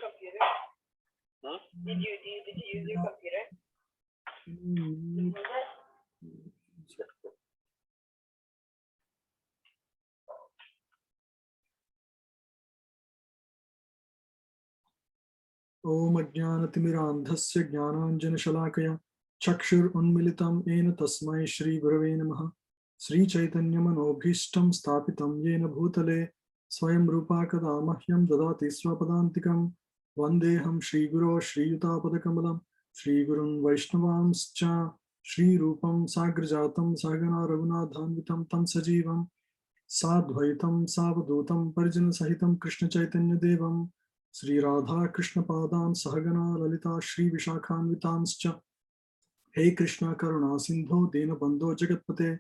computer? Did you use your computer? Om Ajnanatimirandhasya Jnananjanashalakaya Chakshur Unmilitam Ena Tasmai Shri Gurave Namaha Sri Chaitanya Manobhishtam Stapitam Yena Bhutale Swayam Rupa Kadamahyam Dadati Swapadantikam Vandeham Shri Guru Shri Yutapadakamalam Shri Gurun Vaishnavamscha Shri Rupam Sagrajatam Sagana Raghunathanvitam Tam Sajivam Sadvaitam Savadutam Parjana Sahitam Krishna Chaitanya Devam Sri Radha Krishna Padan Sahagana Lalita Shri Vishakhanvitanscha Hey Krishna Karuna Sindho Dena Bandho Jagatpate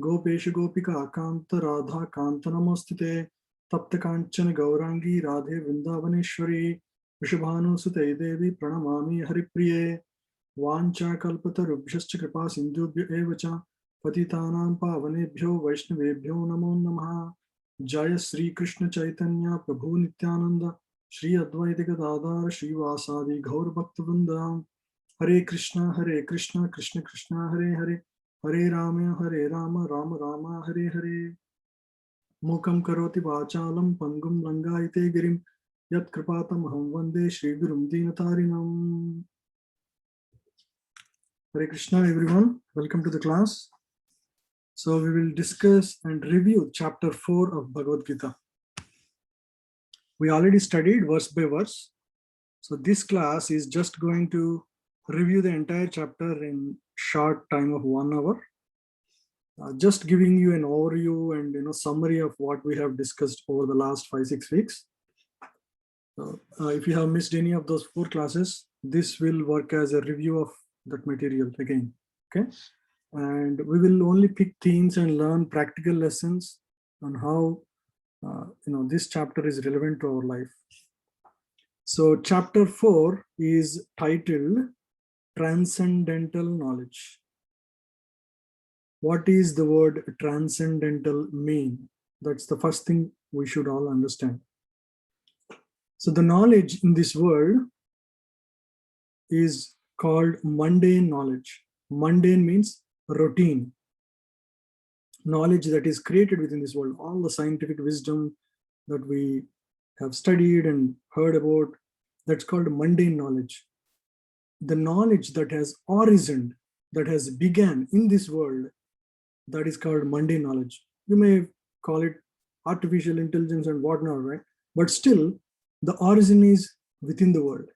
Gopesha Gopika Kanta Radha Kanta Namostite Tapta Kanchana Gaurangi Radhe Vrindavaneshwari Vishabhanu Sute Devi Pranamami Haripriye Vancha Kalpata Rubhyascha Kripa Sindhubhya Evacha Patitanam Pavanebhyo Vaishnavebhyo Namo Namaha Jaya Sri Krishna Chaitanya Prabhu Nityananda Shri Advaita Gadadhar Shri Vasadi Gaur Bhaktivinoda Hare Krishna Krishna Krishna Hare Hare Hare Rama Rama Rama Hare Hare Mukam Karoti Vachalam Pangum Langaite Girim Yat Kripatam Aham Vande Shri Gurum Dinatarinam. Hare Krishna everyone, welcome to the class. So we will discuss and review chapter 4 of Bhagavad Gita. We already studied verse by verse. So this class is just going to review the entire chapter in short time of 1 hour. Just giving you an overview and summary of what we have discussed over the last 5-6 weeks. If you have missed any of those 4 classes, this will work as a review of that material again. Okay, and we will only pick themes and learn practical lessons on how this chapter is relevant to our life. So chapter 4 is titled Transcendental Knowledge. What is the word transcendental mean? That's the first thing we should all understand. So the knowledge in this world is called mundane knowledge. Mundane means routine. Knowledge that is created within this world, all the scientific wisdom that we have studied and heard about, that's called mundane knowledge. The knowledge that has arisen, that has begun in this world, that is called mundane knowledge. You may call it artificial intelligence and whatnot, right? But still, the origin is within the world.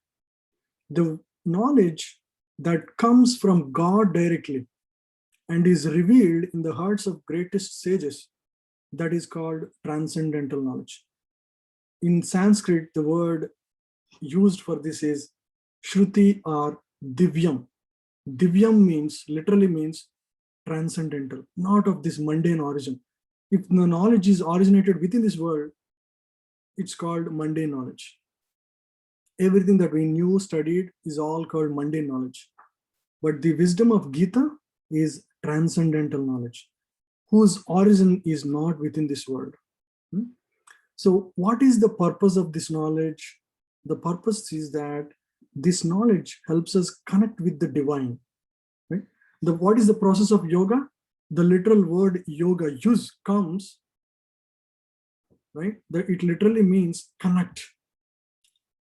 The knowledge that comes from God directly and is revealed in the hearts of greatest sages, that is called transcendental knowledge. In Sanskrit, the word used for this is Shruti or Divyam. Divyam literally means transcendental, not of this mundane origin. If the knowledge is originated within this world, it's called mundane knowledge. Everything that we knew, studied, is all called mundane knowledge. But the wisdom of Gita is transcendental knowledge, whose origin is not within this world. So what is the purpose of this knowledge? The purpose is that this knowledge helps us connect with the divine. Right? What is the process of yoga? The literal word yoga comes, right? It literally means connect.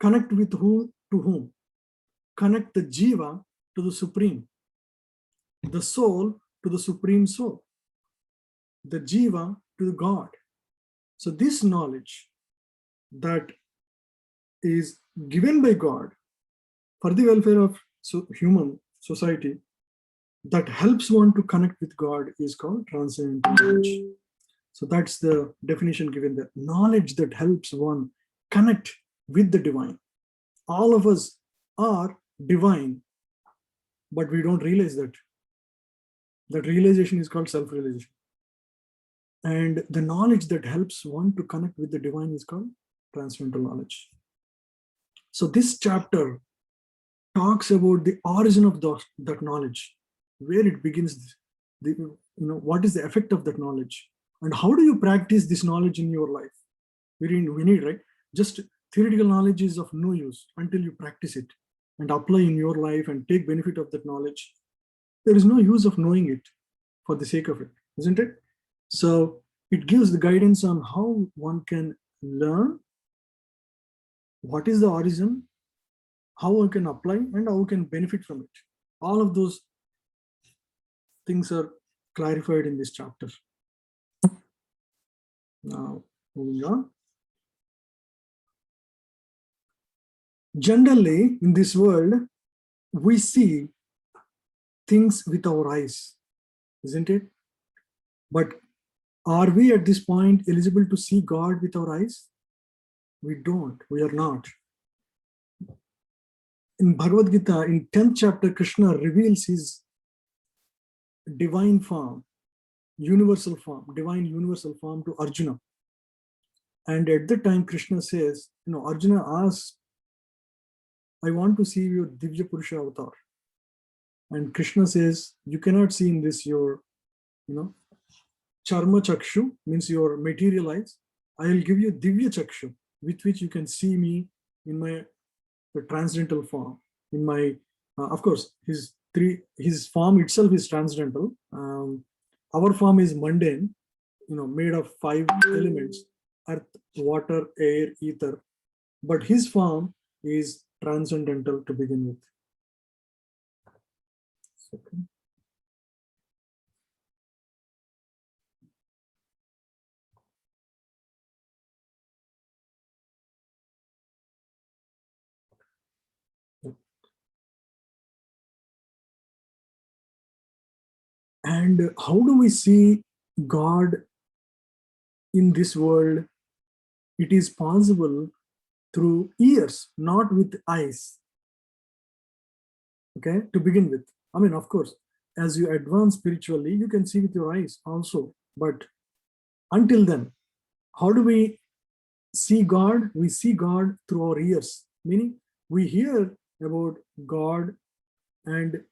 Connect with whom to whom? Connect the jiva to the supreme, the soul to the supreme soul, the jiva to the God. So this knowledge that is given by God for the welfare of human society, that helps one to connect with God, is called transcendental knowledge. So that's the definition given there. Knowledge that helps one connect with the divine. All of us are divine, but we don't realize that. That realization is called self-realization. And the knowledge that helps one to connect with the divine is called transcendental knowledge. So this chapter talks about the origin of that knowledge, where it begins, what is the effect of that knowledge, and how do you practice this knowledge in your life. We need, right? Just Theoretical knowledge is of no use until you practice it and apply in your life and take benefit of that knowledge. There is no use of knowing it for the sake of it, isn't it? So it gives the guidance on how one can learn what is the origin, how one can apply, and how one can benefit from it. All of those things are clarified in this chapter. Now, moving on. Generally, in this world, we see things with our eyes, isn't it? But are we at this point eligible to see God with our eyes? We don't. We are not. In Bhagavad Gita, in 10th chapter, Krishna reveals his divine form, universal form, divine universal form to Arjuna. And at the time, Krishna says, Arjuna asks, I want to see your Divya Purusha avatar. And Krishna says, you cannot see in this your, Charma Chakshu, means your material eyes. I will give you Divya Chakshu, with which you can see me in my transcendental form. In my, of course, his form itself is transcendental. Our form is mundane, made of 5 elements: earth, water, air, ether. But his form is transcendental to begin with. Second. And how do we see God in this world? It is possible through ears, not with eyes. Okay, to begin with. I mean, of course, as you advance spiritually, you can see with your eyes also. But until then, how do we see God? We see God through our ears, meaning we hear about God, and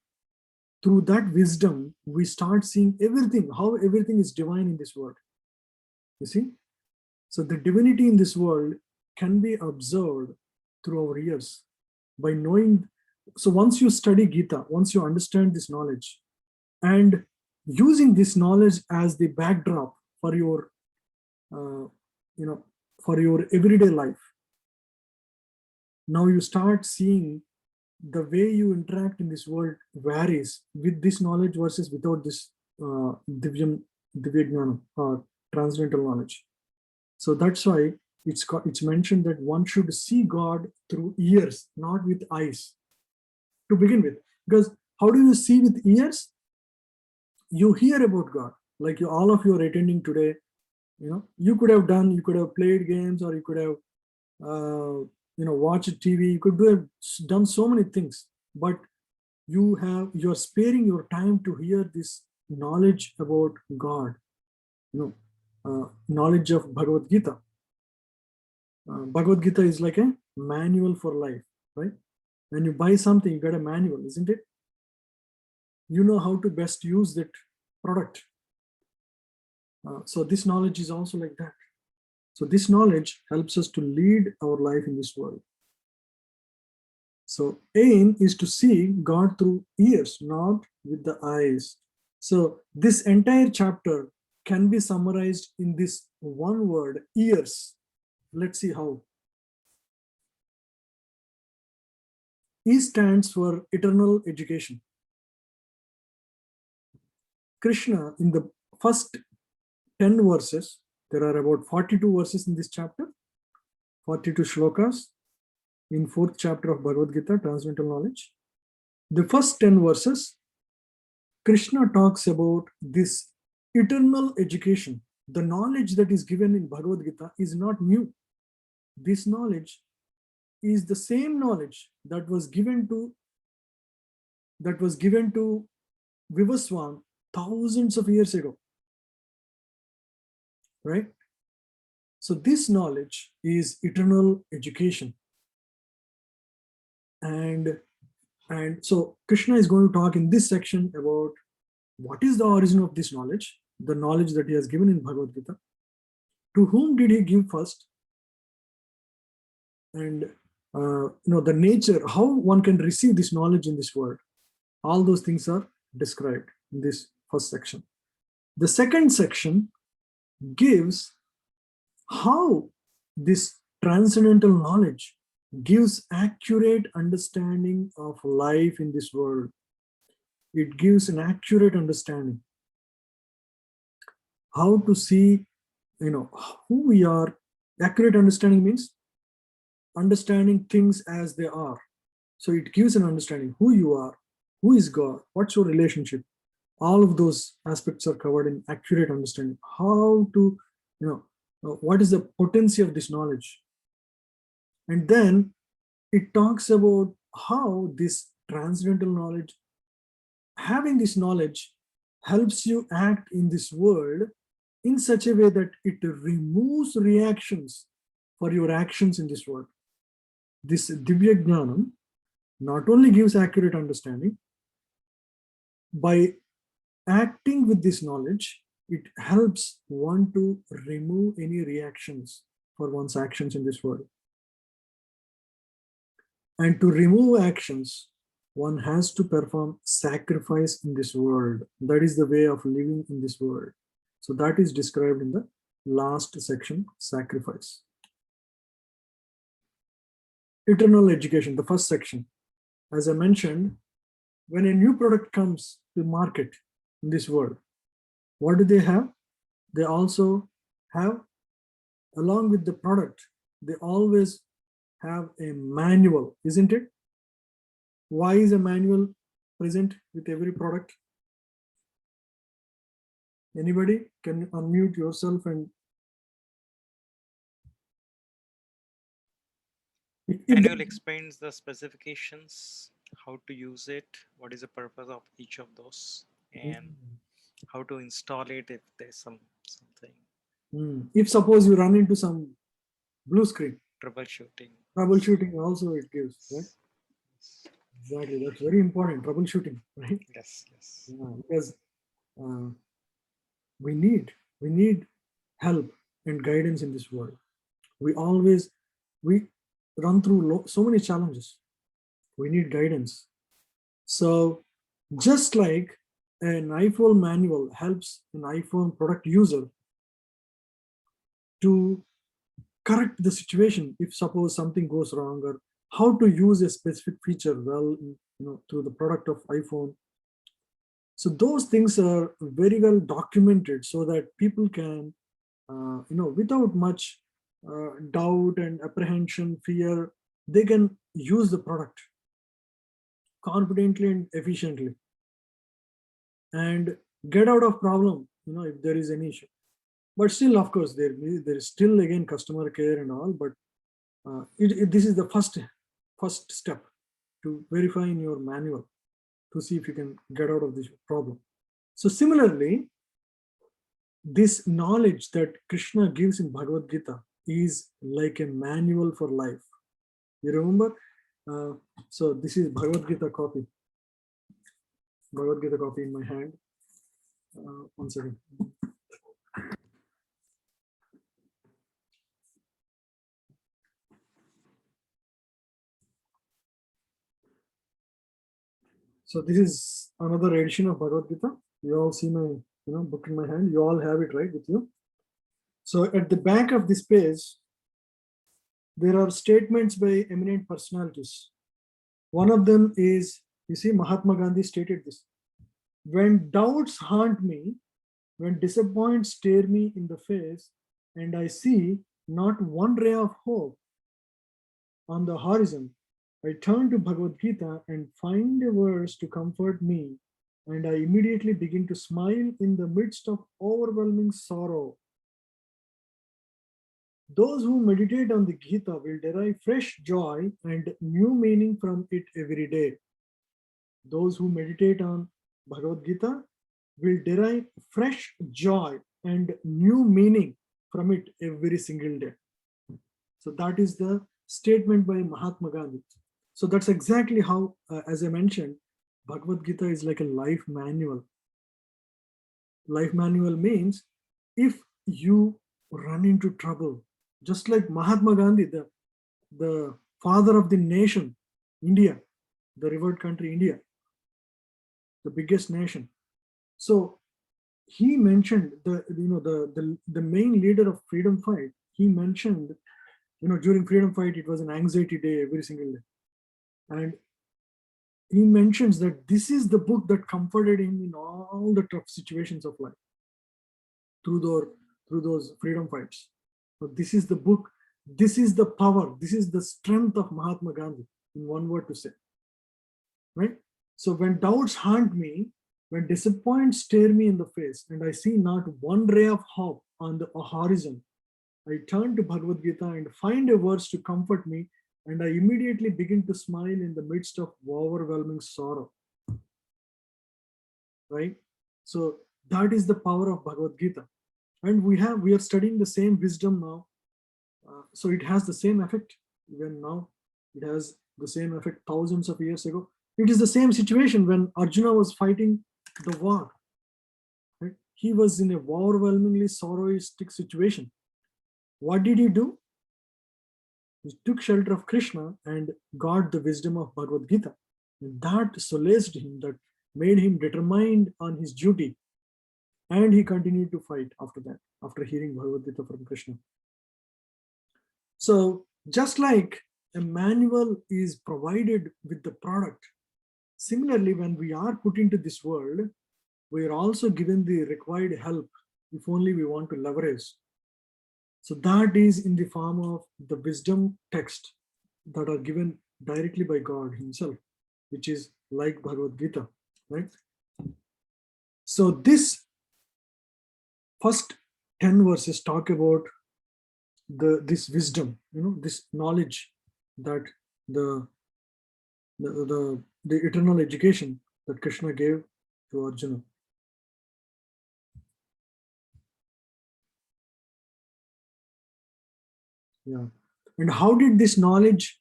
through that wisdom, we start seeing everything, how everything is divine in this world. You see? So the divinity in this world can be observed through our ears by knowing. So once you study Gita, once you understand this knowledge, and using this knowledge as the backdrop for your, for your everyday life, now you start seeing the way you interact in this world varies with this knowledge versus without this Divya Jnana or transcendental knowledge. So that's why it's mentioned that one should see God through ears, not with eyes, to begin with. Because how do you see with ears? You hear about God, like all of you are attending today. You could have played games, or you could have watched TV. You could have done so many things, but you're sparing your time to hear this knowledge about God. Knowledge of Bhagavad Gita. Bhagavad Gita is like a manual for life, right? When you buy something, you get a manual, isn't it? You know how to best use that product. So this knowledge is also like that. So this knowledge helps us to lead our life in this world. So aim is to see God through ears, not with the eyes. So this entire chapter can be summarized in this one word, ears. Let's see how. E stands for eternal education. Krishna, in the first 10 verses, there are about 42 verses in this chapter, 42 shlokas in 4th chapter of Bhagavad Gita, Transcendental Knowledge. The first 10 verses, Krishna talks about this eternal education. The knowledge that is given in Bhagavad Gita is not new. This knowledge is the same knowledge that was given to Vivaswan thousands of years ago, right? So this knowledge is eternal education. And so Krishna is going to talk in this section about what is the origin of this knowledge, the knowledge that he has given in Bhagavad Gita. To whom did he give first? and the nature, how one can receive this knowledge in this world. All those things are described in this first section. The second section gives how this transcendental knowledge gives accurate understanding of life in this world. It gives an accurate understanding how to see, who we are. Accurate understanding means understanding things as they are. So it gives an understanding who you are, who is God, what's your relationship. All of those aspects are covered in accurate understanding. How to, what is the potency of this knowledge? And then it talks about how this transcendental knowledge, having this knowledge, helps you act in this world in such a way that it removes reactions for your actions in this world. This Divya Jnanam not only gives accurate understanding, by acting with this knowledge, it helps one to remove any reactions for one's actions in this world. And to remove actions, one has to perform sacrifice in this world. That is the way of living in this world. So that is described in the last section, sacrifice. Eternal education, the first section. As I mentioned, when a new product comes to market in this world, what do they have? They also have, along with the product, they always have a manual, isn't it? Why is a manual present with every product? Anybody can unmute yourself and Manual explains the specifications, how to use it, what is the purpose of each of those, and how to install it if there's something. If suppose you run into some blue screen, troubleshooting also it gives, right? Exactly, that's very important, troubleshooting, right? Yes. Because we need help and guidance in this world. We run through so many challenges. We need guidance. So just like an iPhone manual helps an iPhone product user to correct the situation if suppose something goes wrong, or how to use a specific feature well, through the product of iPhone. So those things are very well documented so that people can, without much doubt and apprehension, fear, they can use the product confidently and efficiently and get out of problem, if there is any issue. But still, of course, there is still again customer care and all, but this is the first step to verify in your manual to see if you can get out of this problem. So similarly, this knowledge that Krishna gives in Bhagavad Gita is like a manual for life. You remember? So this is Bhagavad Gita copy. Bhagavad Gita copy in my hand. One second. So this is another edition of Bhagavad Gita. You all see my book in my hand. You all have it right with you. So at the back of this page, there are statements by eminent personalities. One of them is, you see, Mahatma Gandhi stated this: when doubts haunt me, when disappointments stare me in the face, and I see not one ray of hope on the horizon, I turn to Bhagavad Gita and find a verse to comfort me, and I immediately begin to smile in the midst of overwhelming sorrow. Those who meditate on the Gita will derive fresh joy and new meaning from it every day. Those who meditate on Bhagavad Gita will derive fresh joy and new meaning from it every single day. So that is the statement by Mahatma Gandhi. So that's exactly how, as I mentioned, Bhagavad Gita is like a life manual. Life manual means if you run into trouble, just like Mahatma Gandhi, the the father of the nation, India, the revered country India, the biggest nation. So he mentioned the main leader of freedom fight. He mentioned, during freedom fight, it was an anxiety day every single day. And he mentions that this is the book that comforted him in all the tough situations of life through those freedom fights. So this is the book, this is the power, this is the strength of Mahatma Gandhi, in one word to say. Right? So when doubts haunt me, when disappointments stare me in the face, and I see not one ray of hope on the horizon, I turn to Bhagavad Gita and find a verse to comfort me, and I immediately begin to smile in the midst of overwhelming sorrow. Right? So that is the power of Bhagavad Gita. And we are studying the same wisdom now. So it has the same effect. Even now, it has the same effect thousands of years ago. It is the same situation when Arjuna was fighting the war. Right? He was in a overwhelmingly sorrowistic situation. What did he do? He took shelter of Krishna and got the wisdom of Bhagavad Gita. And that solaced him, that made him determined on his duty. And he continued to fight after that, after hearing Bhagavad Gita from Krishna. So just like a manual is provided with the product, similarly, when we are put into this world, we are also given the required help if only we want to leverage. So that is in the form of the wisdom text that are given directly by God himself, which is like Bhagavad Gita, right? So this first 10 verses talk about this wisdom, this knowledge that the eternal education that Krishna gave to Arjuna. Yeah. And how did this knowledge,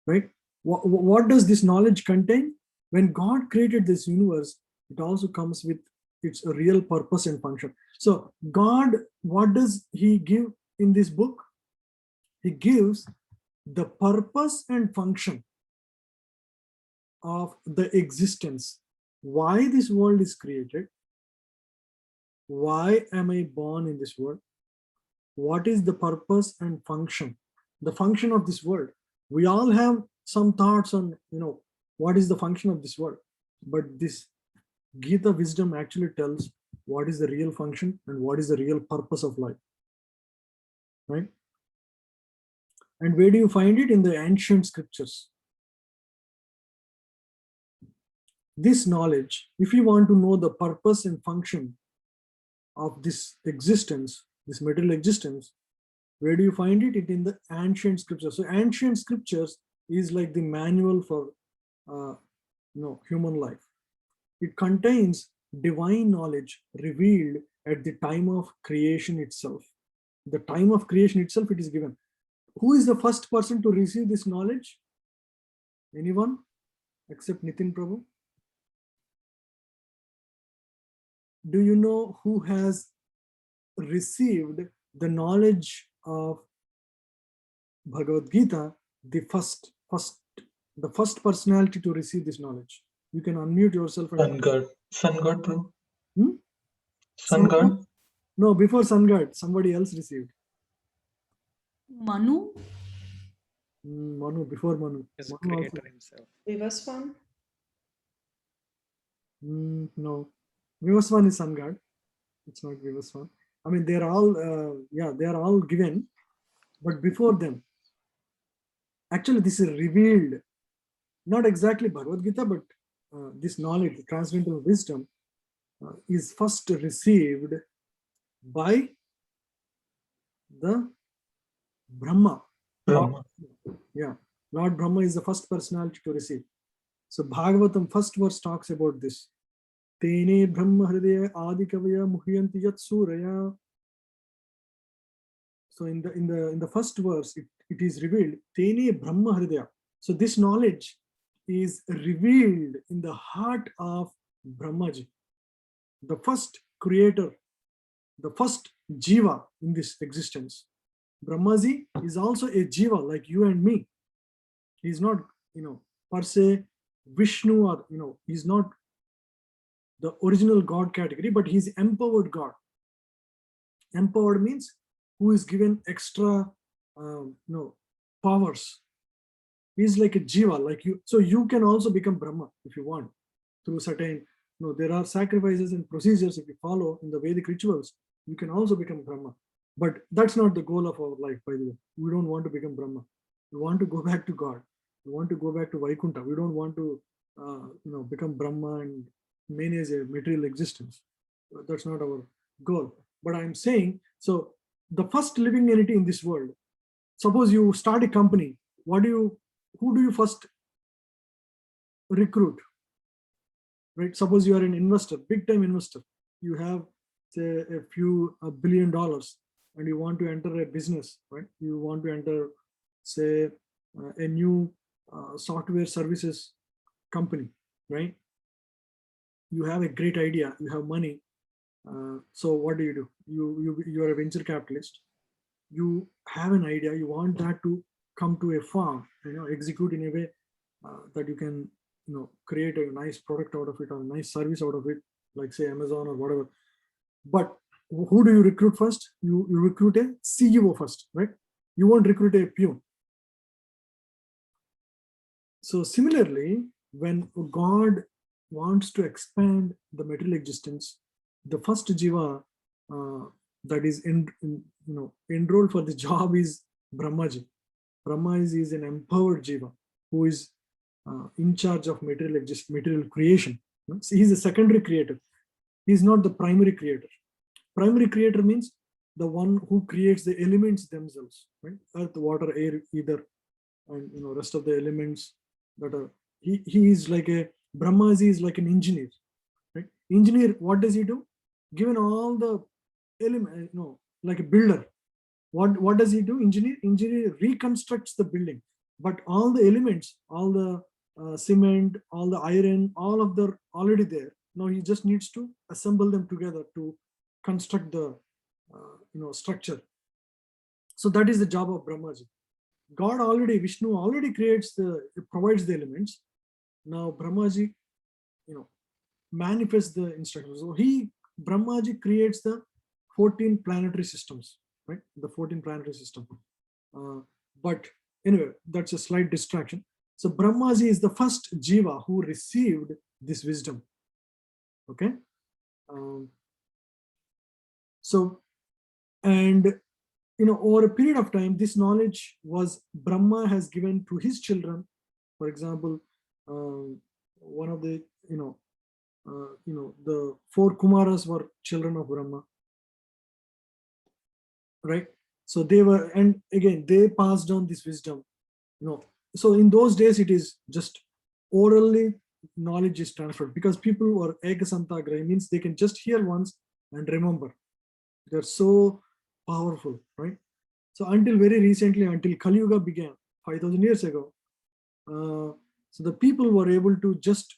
right? What does this knowledge contain? When God created this universe, it also comes with its real purpose and function. So God, what does he give in this book? He gives the purpose and function of the existence. Why this world is created? Why am I born in this world? What is the purpose and function? The function of this world. We all have some thoughts on, what is the function of this world. But this Gita wisdom actually tells what is the real function and what is the real purpose of life. Right? And where do you find it? In the ancient scriptures. This knowledge, if you want to know the purpose and function of this existence, this material existence, where do you find it? It in the ancient scriptures. So ancient scriptures is like the manual for human life. It contains divine knowledge revealed at the time of creation itself. The time of creation itself, it is given. Who is the first person to receive this knowledge? Anyone except Nitin Prabhu? Do you know who has received the knowledge of Bhagavad Gita, the first personality to receive this knowledge? You can unmute yourself. Sun God, bro. Hmm? Sun God? No, before Sun God, somebody else received. Manu? Manu, before Manu. Is Manu creator also. himself. Vivaswan? No. Vivaswan is Sun God. It's not Vivaswan. I mean, they're all, they are all given. But before them, actually, this is revealed. Not exactly Bhagavad Gita, but this knowledge, transcendental wisdom, is first received by the Brahma. Brahma. Yeah, Lord Brahma is the first personality to receive. So Bhagavatam first verse talks about this. Tene Brahma Hridaya Adikavaya Muhyanti Yat Suraya. So in the first verse, it is revealed. Tene Brahma Hridaya. So this knowledge is revealed in the heart of Brahmaji, the first creator, the first jiva in this existence. Brahmaji is also a jiva like you and me. He's not, per se Vishnu, or, he's not the original God category, but he's empowered God. Empowered means who is given extra, powers. He's like a jiva, like you. So you can also become Brahma if you want, through certain, there are sacrifices and procedures. If you follow in the Vedic rituals, you can also become Brahma. But that's not the goal of our life, by the way. We don't want to become Brahma. We want to go back to God. We want to go back to Vaikuntha. We don't want to, become Brahma and manage a material existence. That's not our goal. But I'm saying, so the first living entity in this world, suppose you start a company, who do you first recruit? Right? Suppose you are an investor, big time investor. You have, say, a few $1 billion, and you want to enter a business, right? You want to enter, say, a new software services company, right? You have a great idea, you have money. So what do? You are a venture capitalist. You have an idea, you want that to come to a form, execute in a way that you can, create a nice product out of it, or a nice service out of it, like say Amazon or whatever. But who do you recruit first? You recruit a CEO first, right? You won't recruit a peon. So similarly, when God wants to expand the material existence, the first jiva that is enrolled for the job is Brahmaji. Brahmaji is an empowered jiva who is in charge of material creation. So he's a secondary creator. He's not the primary creator. Primary creator means the one who creates the elements themselves, right? Earth, water, air, ether, and rest of the elements that are. He is like a Brahmaji is like an engineer, right? Engineer, what does he do? Given all the element, like a builder. What does he do? Engineer reconstructs the building, but all the elements, all the cement, all the iron, all of them already there. Now he just needs to assemble them together to construct the structure. So that is the job of Brahmaji. God already, Vishnu already provides the elements. Now Brahmaji, manifests the instructions. So Brahmaji creates the 14 planetary systems, right? The 14 planetary system. But anyway, that's a slight distraction. So Brahmaji is the first jiva who received this wisdom. Okay. And over a period of time, this knowledge was Brahma has given to his children. For example, one of the the 4 Kumaras were children of Brahma, right? So they were, and again they passed on this wisdom. So in those days it is just orally knowledge is transferred, because people were ekasantagrahi, means they can just hear once and remember. They're so powerful, right? So until very recently, until Kali Yuga began 5,000 years ago, so the people were able to just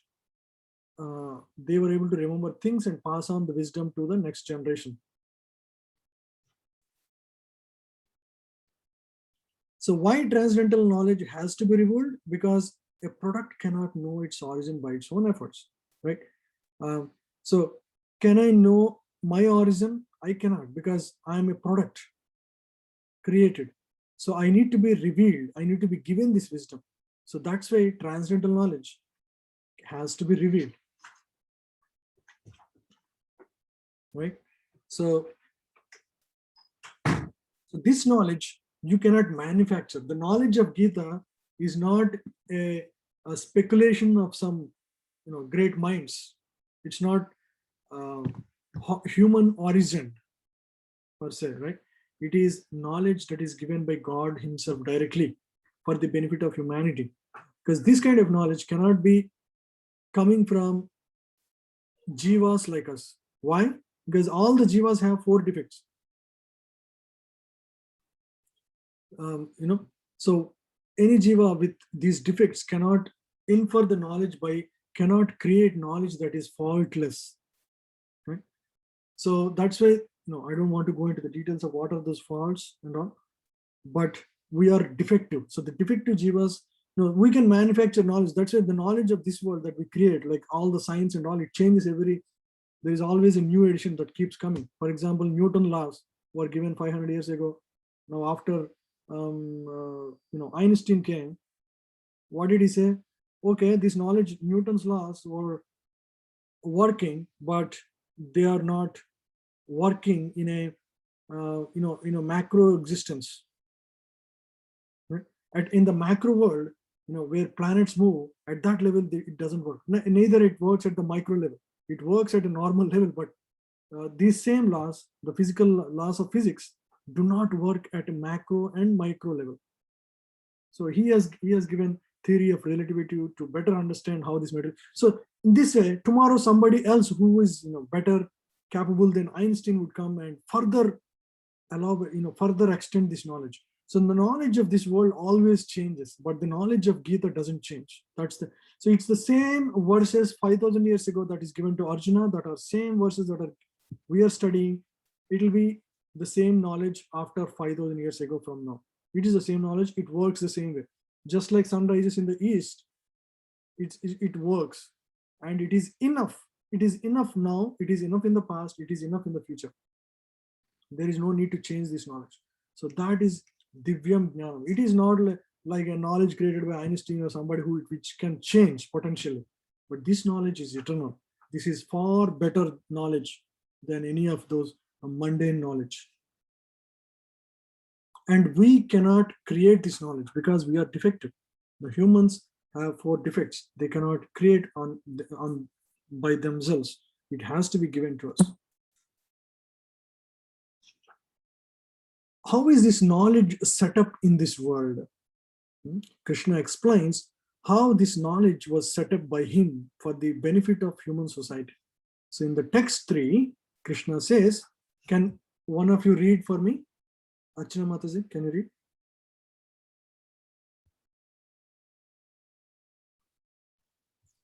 they were able to remember things and pass on the wisdom to the next generation. So why transcendental knowledge has to be revealed? Because a product cannot know its origin by its own efforts, right? So can I know my origin? I cannot, because I am a product created. So I need to be revealed. I need to be given this wisdom. So that's why transcendental knowledge has to be revealed, right? So this knowledge you cannot manufacture. The knowledge of Gita is not a speculation of some great minds. It's not human origin per se, right? It is knowledge that is given by God himself directly for the benefit of humanity. Because this kind of knowledge cannot be coming from jivas like us. Why? Because all the jivas have 4 defects. So any jiva with these defects cannot infer the knowledge cannot create knowledge that is faultless, right? So that's why I don't want to go into the details of what are those faults and all. but we are defective. So the defective jivas, we can manufacture knowledge. That's why the knowledge of this world that we create, like all the science and all, it changes there is always a new edition that keeps coming. For example, Newton laws were given 500 years ago. Now after Einstein came, what did he say? Okay, this knowledge, Newton's laws were working, but they are not working in a macro existence. Right? In the macro world, where planets move, at that level it doesn't work. Neither it works at the micro level. It works at a normal level, but these same laws, the physical laws of physics, do not work at a macro and micro level. So he has given theory of relativity to better understand how this matter. So in this way, tomorrow somebody else who is better capable than Einstein would come and further further extend this knowledge. So the knowledge of this world always changes, but the knowledge of Gita doesn't change. So it's the same verses 5,000 years ago that is given to Arjuna, that are same verses that we are studying. It will be the same knowledge after 5,000 years ago from now. It is the same knowledge. It works the same way. Just like sun rises in the east, it works, and it is enough. It is enough now. It is enough in the past. It is enough in the future. There is no need to change this knowledge. So that is Divyam Jnanam. It is not like a knowledge created by Einstein or somebody which can change potentially. But this knowledge is eternal. This is far better knowledge than any of those mundane knowledge. And we cannot create this knowledge because we are defective. The humans have 4 defects. They cannot create on by themselves. It has to be given to us. How is this knowledge set up in this world? Krishna explains how this knowledge was set up by him for the benefit of human society. So in the text 3, Krishna says, can one of you read for me? Archana Mataji, can you read?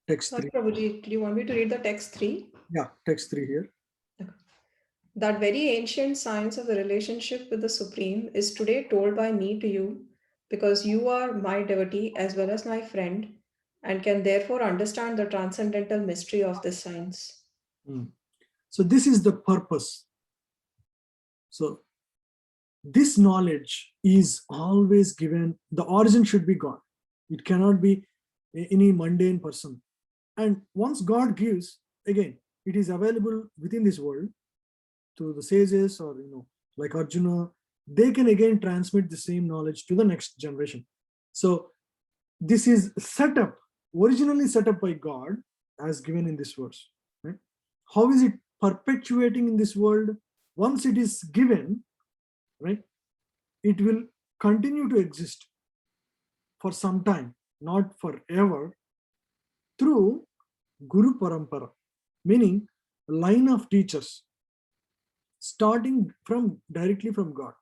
Text 3. Prabhuji, do you want me to read the text 3? Yeah, text 3 here. That very ancient science of the relationship with the Supreme is today told by me to you, because you are my devotee as well as my friend, and can therefore understand the transcendental mystery of this science. So this is the purpose. So this knowledge is always given. The origin should be God. It cannot be any mundane person. And once God gives, again, it is available within this world to the sages, or like Arjuna. They can again transmit the same knowledge to the next generation. So this is originally set up by God, as given in this verse. Right? How is it perpetuating in this world? Once it is given, right, it will continue to exist for some time, not forever, through Guru Parampara, meaning a line of teachers starting directly from God.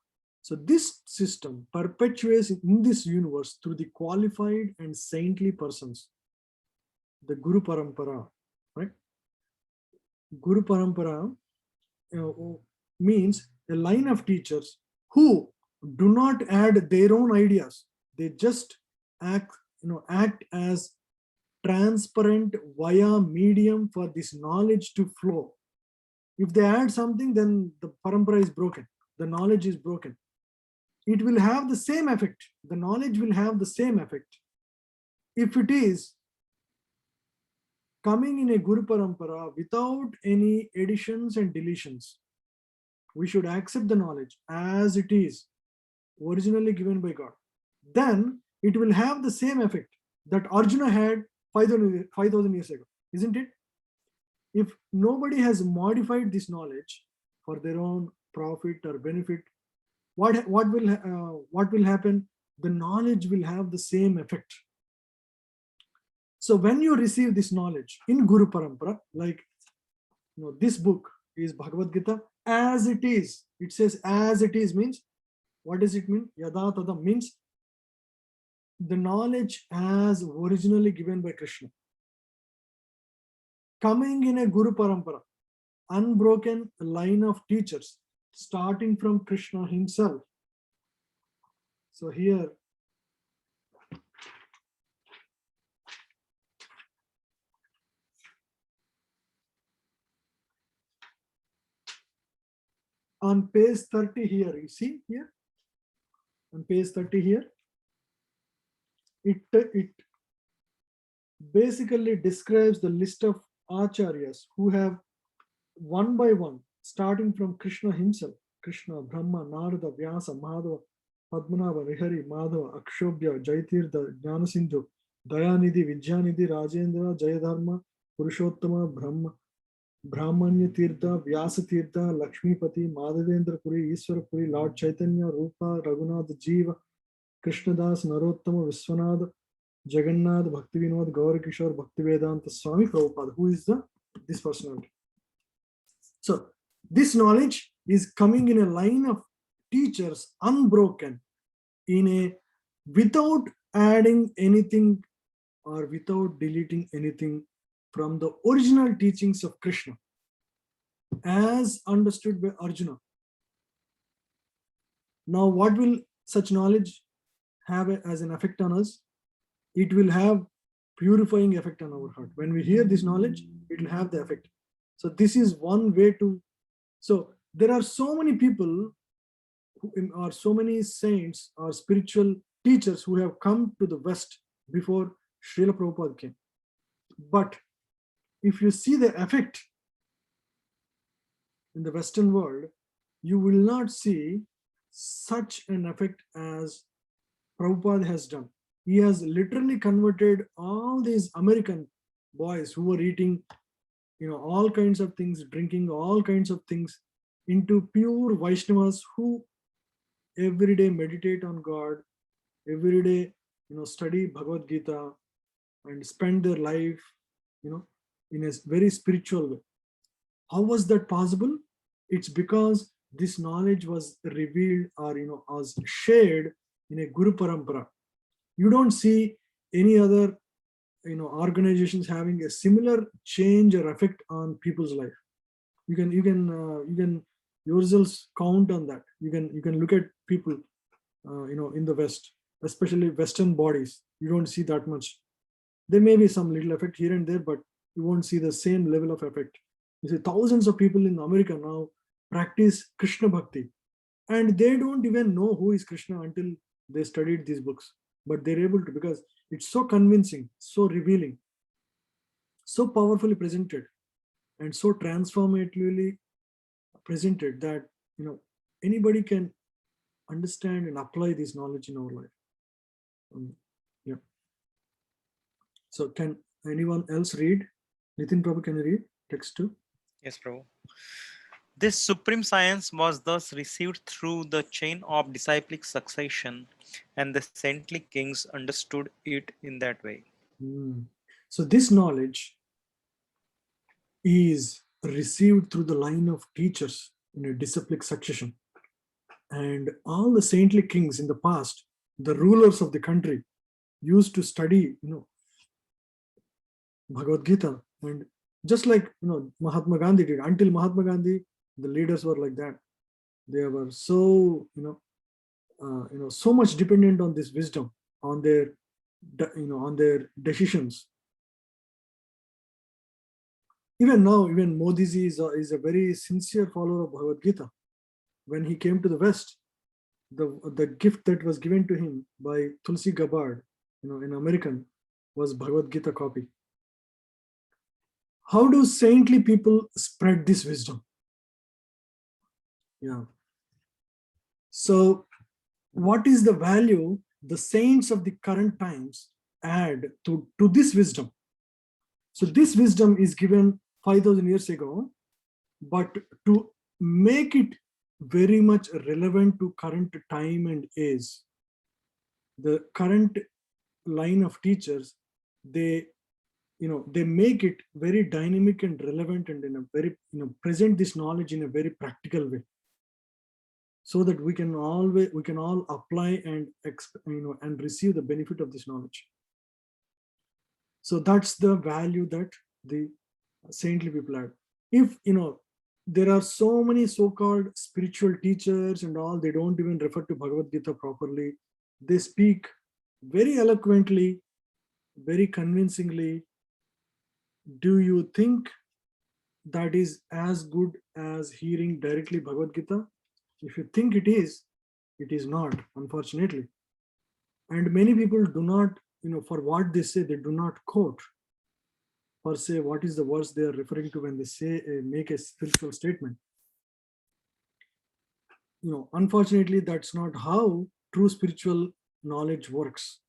So this system perpetuates in this universe through the qualified and saintly persons, the Guru Parampara, right? Guru Parampara means a line of teachers who do not add their own ideas. They just act as transparent via medium for this knowledge to flow. If they add something, then the parampara is broken. The knowledge is broken. It will have the same effect. The knowledge will have the same effect if it is coming in a Guru Parampara without any additions and deletions. We should accept the knowledge as it is, originally given by God. Then it will have the same effect that Arjuna had 5,000 years ago, isn't it? If nobody has modified this knowledge for their own profit or benefit, what will happen? The knowledge will have the same effect. So when you receive this knowledge in Guru Parampara, like this book is Bhagavad Gita as it is. It says as it is means, what does it mean? Yada tada means the knowledge as originally given by Krishna, coming in a Guru Parampara, unbroken line of teachers, starting from Krishna himself. So here, on page 30 here, you see here, on page 30 here, it basically describes the list of acharyas who have one by one, starting from Krishna himself, Krishna, Brahma, Narada, Vyasa, Madhava, Padmanabha, Rihari, Madhava, Akshobhya, Jaitirtha, Jnanasindhu, Dayanidhi, Vijyanidhi, Rajendra, Jayadharma, Purushottama, Brahmanya Tirtha, Vyasa Tirtha, Lakshmipati, Madhavendra Puri, Iswara Puri, Lord Chaitanya, Rupa, Raghunath, Jiva, Krishnadas, Narottama, Viswanath, Jagannath, Bhaktivinoda, Gaurkishore, Bhaktivedanta, Swami Prabhupada. Who is this personality? So this knowledge is coming in a line of teachers, unbroken, without adding anything or without deleting anything from the original teachings of Krishna, as understood by Arjuna. Now, what will such knowledge have as an effect on us? It will have purifying effect on our heart. When we hear this knowledge, it will have the effect. So this is one way to. So there are so many people or so many saints or spiritual teachers who have come to the West before Srila Prabhupada came. But if you see the effect in the Western world, you will not see such an effect as Prabhupada has done. He has literally converted all these American boys who were eating, all kinds of things, drinking all kinds of things, into pure Vaishnavas who every day meditate on God, every day, study Bhagavad Gita and spend their life, in a very spiritual way. How was that possible? It's because this knowledge was revealed or, was shared in a Guru Parampara. You don't see any other, organizations having a similar change or effect on people's life. You can yourselves count on that. You can look at people, in the West, especially Western bodies. You don't see that much. There may be some little effect here and there, but you won't see the same level of effect. You see, thousands of people in America now practice Krishna Bhakti, and they don't even know who is Krishna until they studied these books. But they're able to, because it's so convincing, so revealing, so powerfully presented, and so transformatively presented that, anybody can understand and apply this knowledge in our life. Yeah. So can anyone else read? Nitin Prabhu, can you read text 2? Yes, Prabhu. This supreme science was thus received through the chain of disciplic succession, and the saintly kings understood it in that way. So this knowledge is received through the line of teachers in a disciplic succession. And all the saintly kings in the past, the rulers of the country, used to study, Bhagavad Gita. And just like, Mahatma Gandhi did, until Mahatma Gandhi, the leaders were like that. They were so, so much dependent on this wisdom, on their, on their decisions. Even now, even Modi ji is a very sincere follower of Bhagavad Gita. When he came to the West, the gift that was given to him by Tulsi Gabbard, an American, was Bhagavad Gita copy. How do saintly people spread this wisdom? Yeah. So what is the value the saints of the current times add to this wisdom? So this wisdom is given 5,000 years ago, but to make it very much relevant to current time and age, the current line of teachers, they make it very dynamic and relevant, and in a very, present this knowledge in a very practical way, so that we can all apply and and receive the benefit of this knowledge. So that's the value that the saintly people add. If there are so many so-called spiritual teachers and all, they don't even refer to Bhagavad Gita properly. They speak very eloquently, very convincingly. Do you think that is as good as hearing directly Bhagavad Gita? If you think it is not, unfortunately. And many people do not, for what they say, they do not quote per se what is the verse they are referring to when they say, make a spiritual statement. Unfortunately, that's not how true spiritual knowledge works,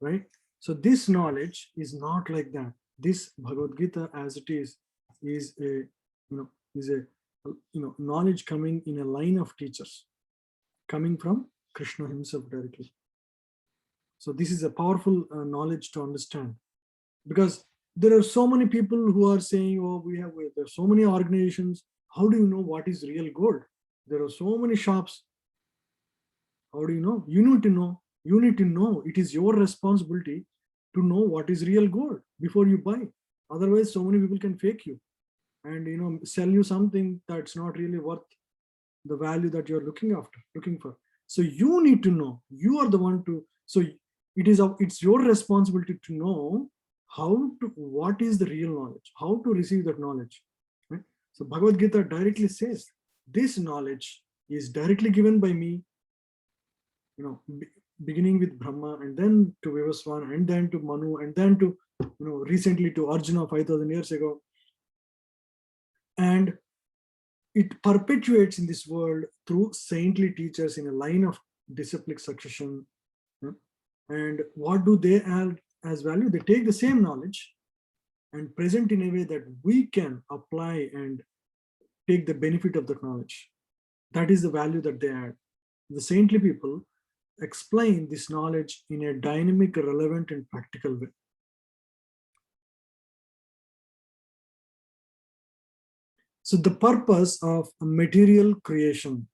right? So this knowledge is not like that. This Bhagavad Gita, as it is a, is a, knowledge coming in a line of teachers, coming from Krishna himself directly. So this is a powerful knowledge to understand, because there are so many people who are saying, oh, there are so many organizations. How do you know what is real gold? There are so many shops. How do you know? You need to know. You need to know. It is your responsibility to know what is real gold before you buy. Otherwise, so many people can fake you and sell you something that's not really worth the value that you're looking for. So you need to know. You are the one to. So it's your responsibility to know what is the real knowledge, how to receive that knowledge. Right? So Bhagavad Gita directly says, this knowledge is directly given by me, beginning with Brahma, and then to Vivasvana, and then to Manu, and then to, recently to Arjuna 5,000 years ago. And it perpetuates in this world through saintly teachers in a line of disciplic succession. And what do they add as value? They take the same knowledge and present in a way that we can apply and take the benefit of that knowledge. That is the value that they add. The saintly people explain this knowledge in a dynamic, relevant, and practical way. So the purpose of material creation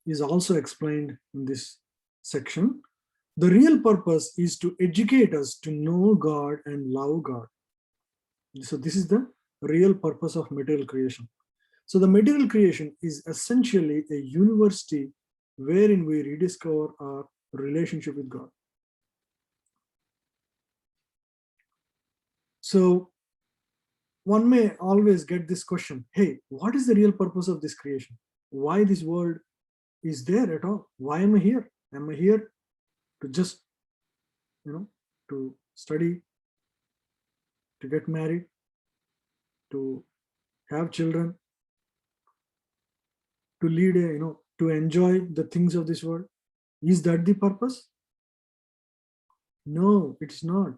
is also explained in this section. The real purpose is to educate us to know God and love God. So this is the real purpose of material creation. So the material creation is essentially a university wherein we rediscover our relationship with God. So one may always get this question, hey, what is the real purpose of this creation? Why this world is there at all? Why am I here? Am I here to just, to study, to get married, to have children, to lead to enjoy the things of this world? Is that the purpose? No, it's not.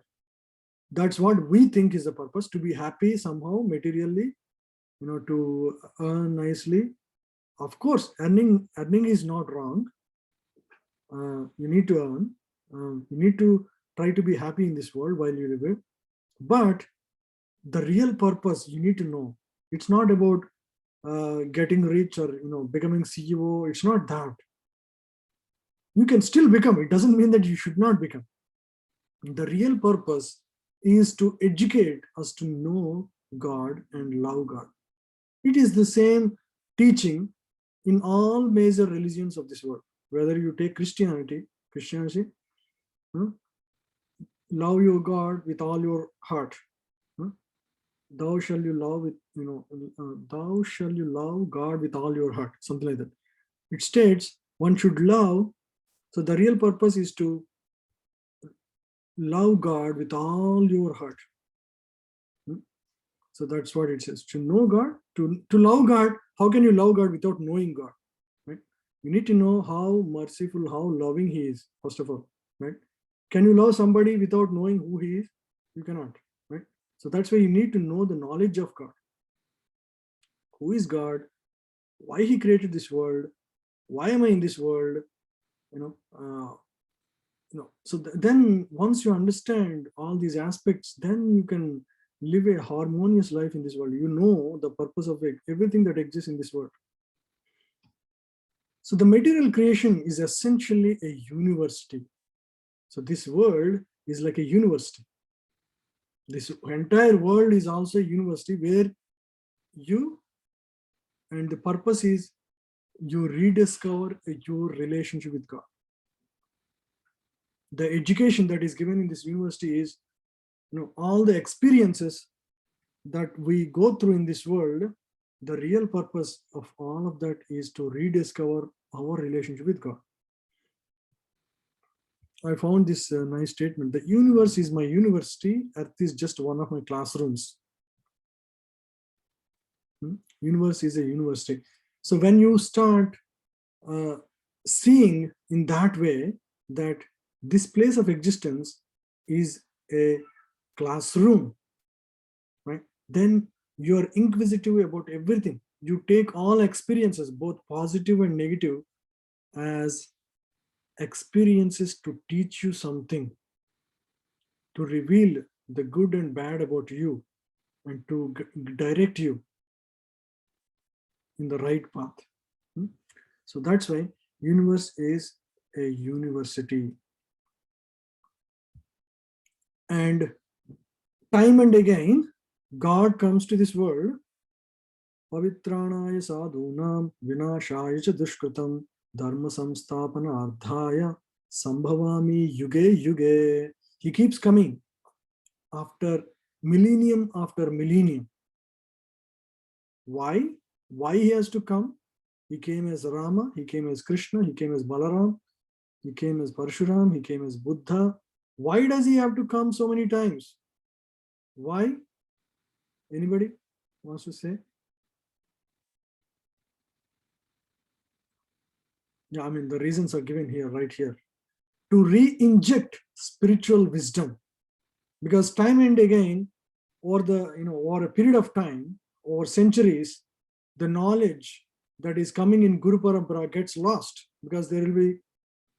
That's what we think is the purpose, to be happy somehow materially, to earn nicely. Of course, earning is not wrong. You need to earn. You need to try to be happy in this world while you live it. But the real purpose, you need to know. It's not about getting rich or becoming CEO. It's not that. You can still become. It doesn't mean that you should not become. The real purpose is to educate us to know God and love God. It is the same teaching in all major religions of this world. Whether you take Christianity, love your God with all your heart. Thou shall you love thou shall you love God with all your heart, something like that. It states one should love. So the real purpose is to love God with all your heart. So that's what it says. To know God, to love God. How can you love God without knowing God? Right? You need to know how merciful, how loving He is, first of all. Right? Can you love somebody without knowing who He is? You cannot. Right? So that's why you need to know the knowledge of God. Who is God? Why He created this world? Why am I in this world? So then once you understand all these aspects, then you can live a harmonious life in this world. You know the purpose of everything that exists in this world. So the material creation is essentially a university. So this world is like a university. This entire world is also a university where and the purpose is you rediscover your relationship with God. The education that is given in this university is, all the experiences that we go through in this world. The real purpose of all of that is to rediscover our relationship with God. I found this nice statement. The universe is my university, Earth is just one of my classrooms. Universe is a university. So when you start seeing in that way that this place of existence is a classroom, right? Then you're inquisitive about everything. You take all experiences, both positive and negative, as experiences to teach you something, to reveal the good and bad about you, and to direct you in the right path. So that's why universe is a university. And time and again, God comes to this world. Pavitranaya sadhunam vinashaya cha dushkritam dharma samstapana ardhaya sambhavami yuge yuge. He keeps coming after millennium after millennium. Why? Why he has to come? He came as Rama, he came as Krishna, he came as Balaram, he came as Parshuram, he came as Buddha. Why does he have to come so many times? Why? Anybody wants to say? Yeah, I mean, the reasons are given here, right here. To re-inject spiritual wisdom. Because time and again, over a period of time, over centuries, the knowledge that is coming in Guru Parampara gets lost, because there will be,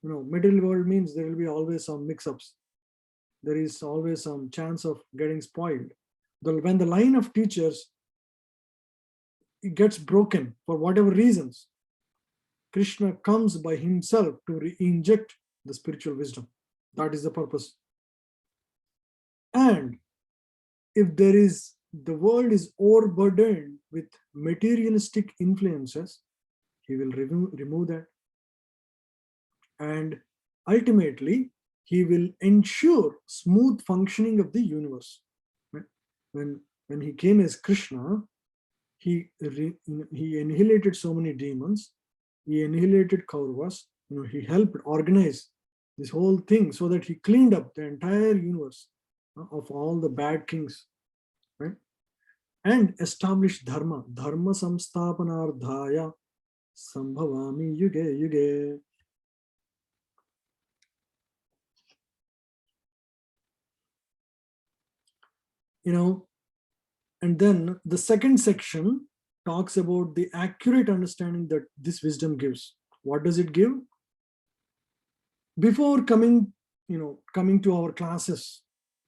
material world means there will be always some mix-ups. There is always some chance of getting spoiled. When the line of teachers, it gets broken for whatever reasons, Krishna comes by himself to re-inject the spiritual wisdom. That is the purpose. And if the world is overburdened with materialistic influences, he will remove that. And ultimately, he will ensure smooth functioning of the universe. When he came as Krishna, he annihilated so many demons. He annihilated Kauravas. He helped organize this whole thing so that he cleaned up the entire universe of all the bad kings, right? And established dharma. Dharma samstapanardhaya sambhavami yuge yuge. And then the second section talks about the accurate understanding that this wisdom gives. What does it give? Before coming to our classes,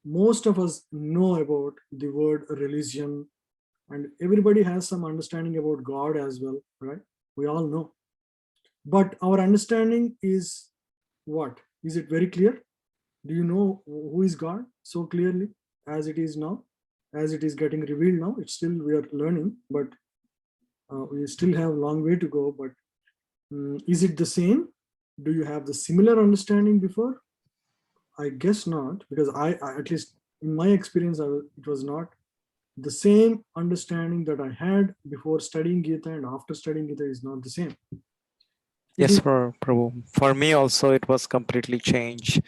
most of us know about the word religion, and everybody has some understanding about God as well, right? We all know. But our understanding is what? Is it very clear? Do you know who is God so clearly as it is now? As it is getting revealed now, it's still we are learning, but we still have a long way to go. But is it the same? Do you have the similar understanding before? I guess not, because I at least in my experience, it was not the same understanding that I had before studying Gita and after studying Gita is not the same. Yes, Prabhu. For me also, it was completely changed.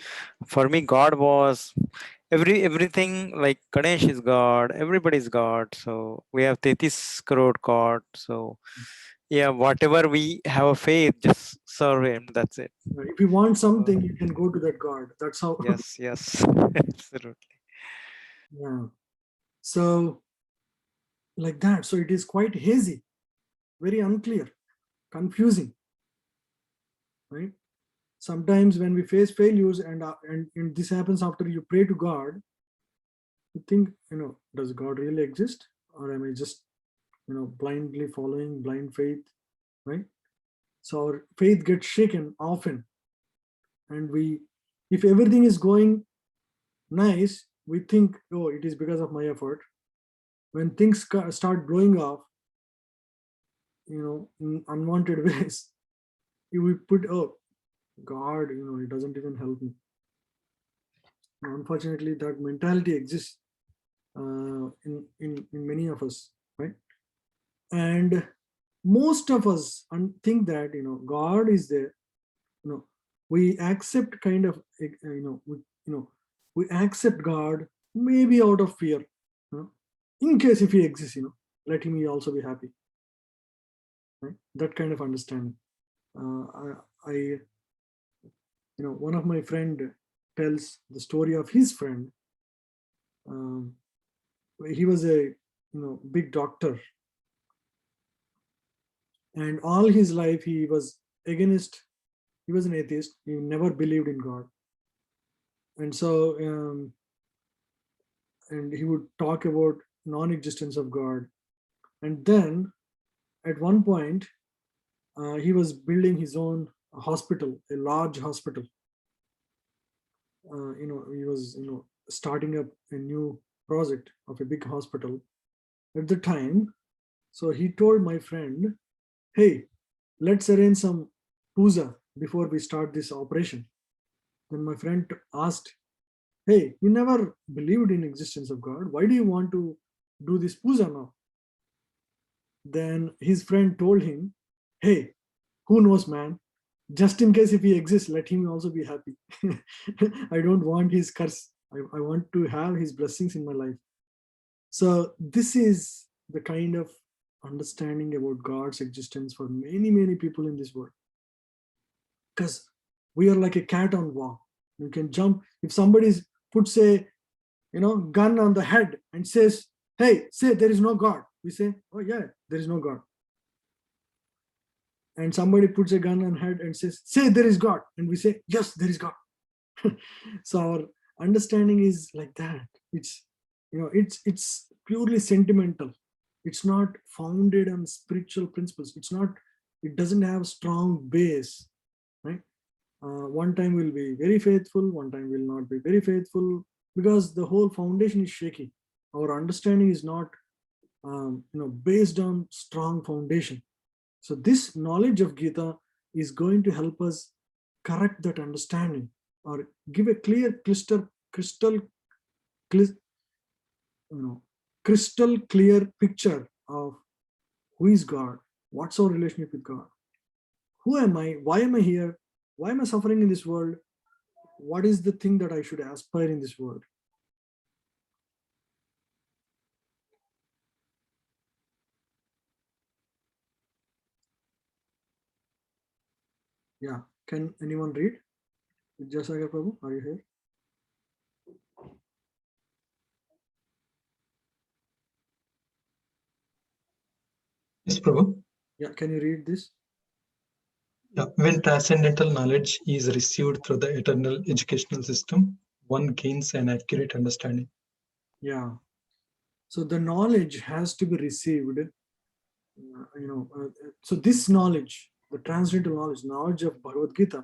For me, God was everything, like Ganesh is God, everybody's God. So we have 33 crore God. So yeah, whatever we have a faith, just serve him. That's it. If you want something, you can go to that God. That's how. Yes, absolutely. Yeah. So like that. So it is quite hazy, very unclear, confusing, right? Sometimes when we face failures and this happens after you pray to God, you think, does God really exist, or am I just, blindly following blind faith, right? So our faith gets shaken often, and if everything is going nice, we think, oh, it is because of my effort. When things start blowing off, in unwanted ways, we put, oh, God, it doesn't even help me. Unfortunately, that mentality exists in many of us, right? And most of us think that God is there. We accept kind of we accept God maybe out of fear, in case if he exists, let him also be happy, right? That kind of understanding. I one of my friend tells the story of his friend. He was a big doctor, and all his life he was against. He was an atheist. He never believed in God, and so and he would talk about non-existence of God. And then at one point, he was building his own hospital, a large hospital. He was starting up a new project of a big hospital at the time. So he told my friend, hey, let's arrange some puja before we start this operation. Then my friend asked, hey, you never believed in existence of God. Why do you want to do this puja now? Then his friend told him, hey, who knows, man? Just in case if he exists, let him also be happy. I don't want his curse. I want to have his blessings in my life. So this is the kind of understanding about God's existence for many, many people in this world. Because we are like a cat on wall. You can jump. If somebody puts a gun on the head and says, hey, say there is no God. We say, oh yeah, there is no God. And somebody puts a gun on head and says, say there is God. And we say, yes, there is God. So our understanding is like that. It's, it's purely sentimental. It's not founded on spiritual principles. It doesn't have strong base, right? One time we'll be very faithful, one time we'll not be very faithful, because the whole foundation is shaky. Our understanding is not, based on strong foundation. So this knowledge of Gita is going to help us correct that understanding, or give a clear, crystal clear picture of who is God, what's our relationship with God, who am I, why am I here, why am I suffering in this world, what is the thing that I should aspire in this world. Yeah, can anyone read? Vidyasagara Prabhu, are you here? Yes, Prabhu. Yeah, can you read this? Yeah. When transcendental knowledge is received through the eternal educational system, one gains an accurate understanding. Yeah. So the knowledge has to be received. So this knowledge, the transcendental knowledge of Bhagavad Gita,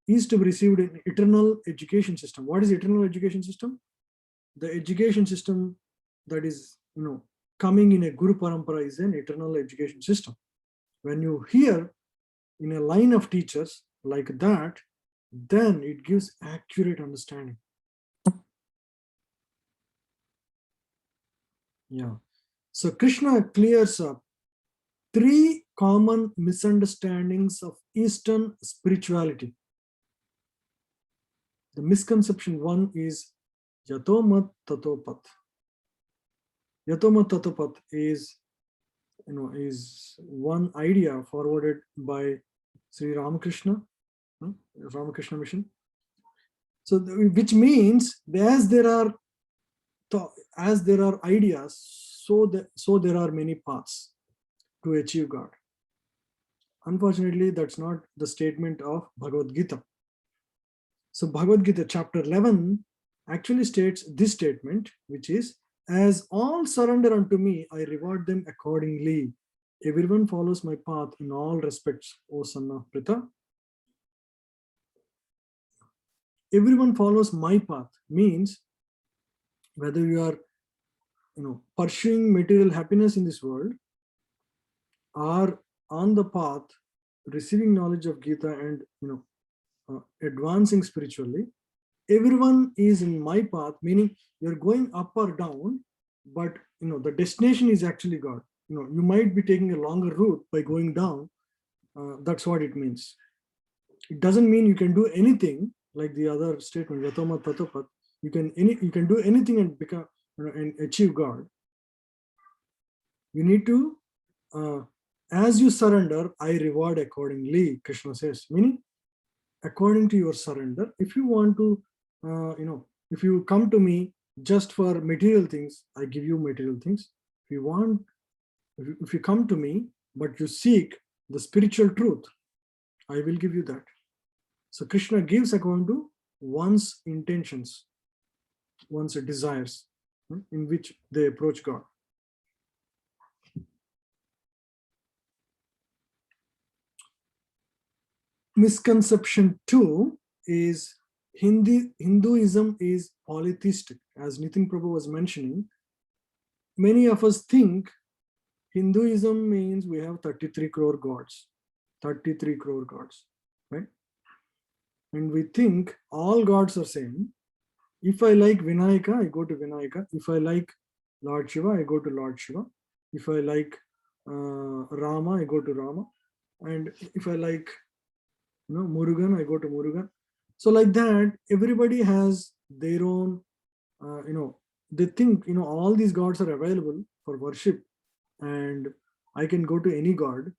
is to be received in eternal education system. What is eternal education system? The education system that is, coming in a Guru Parampara is an eternal education system. When you hear in a line of teachers like that, then it gives accurate understanding. Yeah. So Krishna clears up 3 common misunderstandings of Eastern spirituality. The misconception 1 is Yatomat Tatopat. Yatomat Tatopat is one idea forwarded by Sri Ramakrishna, Ramakrishna Mission. So, which means as there are ideas, so there are many paths to achieve God. Unfortunately, that's not the statement of Bhagavad Gita. So Bhagavad Gita chapter 11 actually states this statement, which is, as all surrender unto me, I reward them accordingly. Everyone follows my path in all respects, O son of Pritha. Everyone follows my path means whether you are pursuing material happiness in this world, are on the path, receiving knowledge of Gita and advancing spiritually, everyone is in my path, meaning you're going up or down, but the destination is actually God. You might be taking a longer route by going down. That's what it means. It doesn't mean you can do anything like the other statement, Yatoma Tatopat. You can do anything and become and achieve God. You need to, as you surrender, I reward accordingly, Krishna says, meaning according to your surrender. If you want to, if you come to me just for material things, I give you material things. If you come to me, but you seek the spiritual truth, I will give you that. So Krishna gives according to one's intentions, one's desires, in which they approach God. Misconception 2 is Hinduism is polytheistic. As Nitin Prabhu was mentioning, many of us think Hinduism means we have 33 crore gods, 33 crore gods, right? And we think all gods are same. If I like Vinayaka, I go to Vinayaka. If I like Lord Shiva, I go to Lord Shiva. If I like Rama, I go to Rama. And if I like Murugan, I go to Murugan. So like that, everybody has their own, they think, all these gods are available for worship, and I can go to any god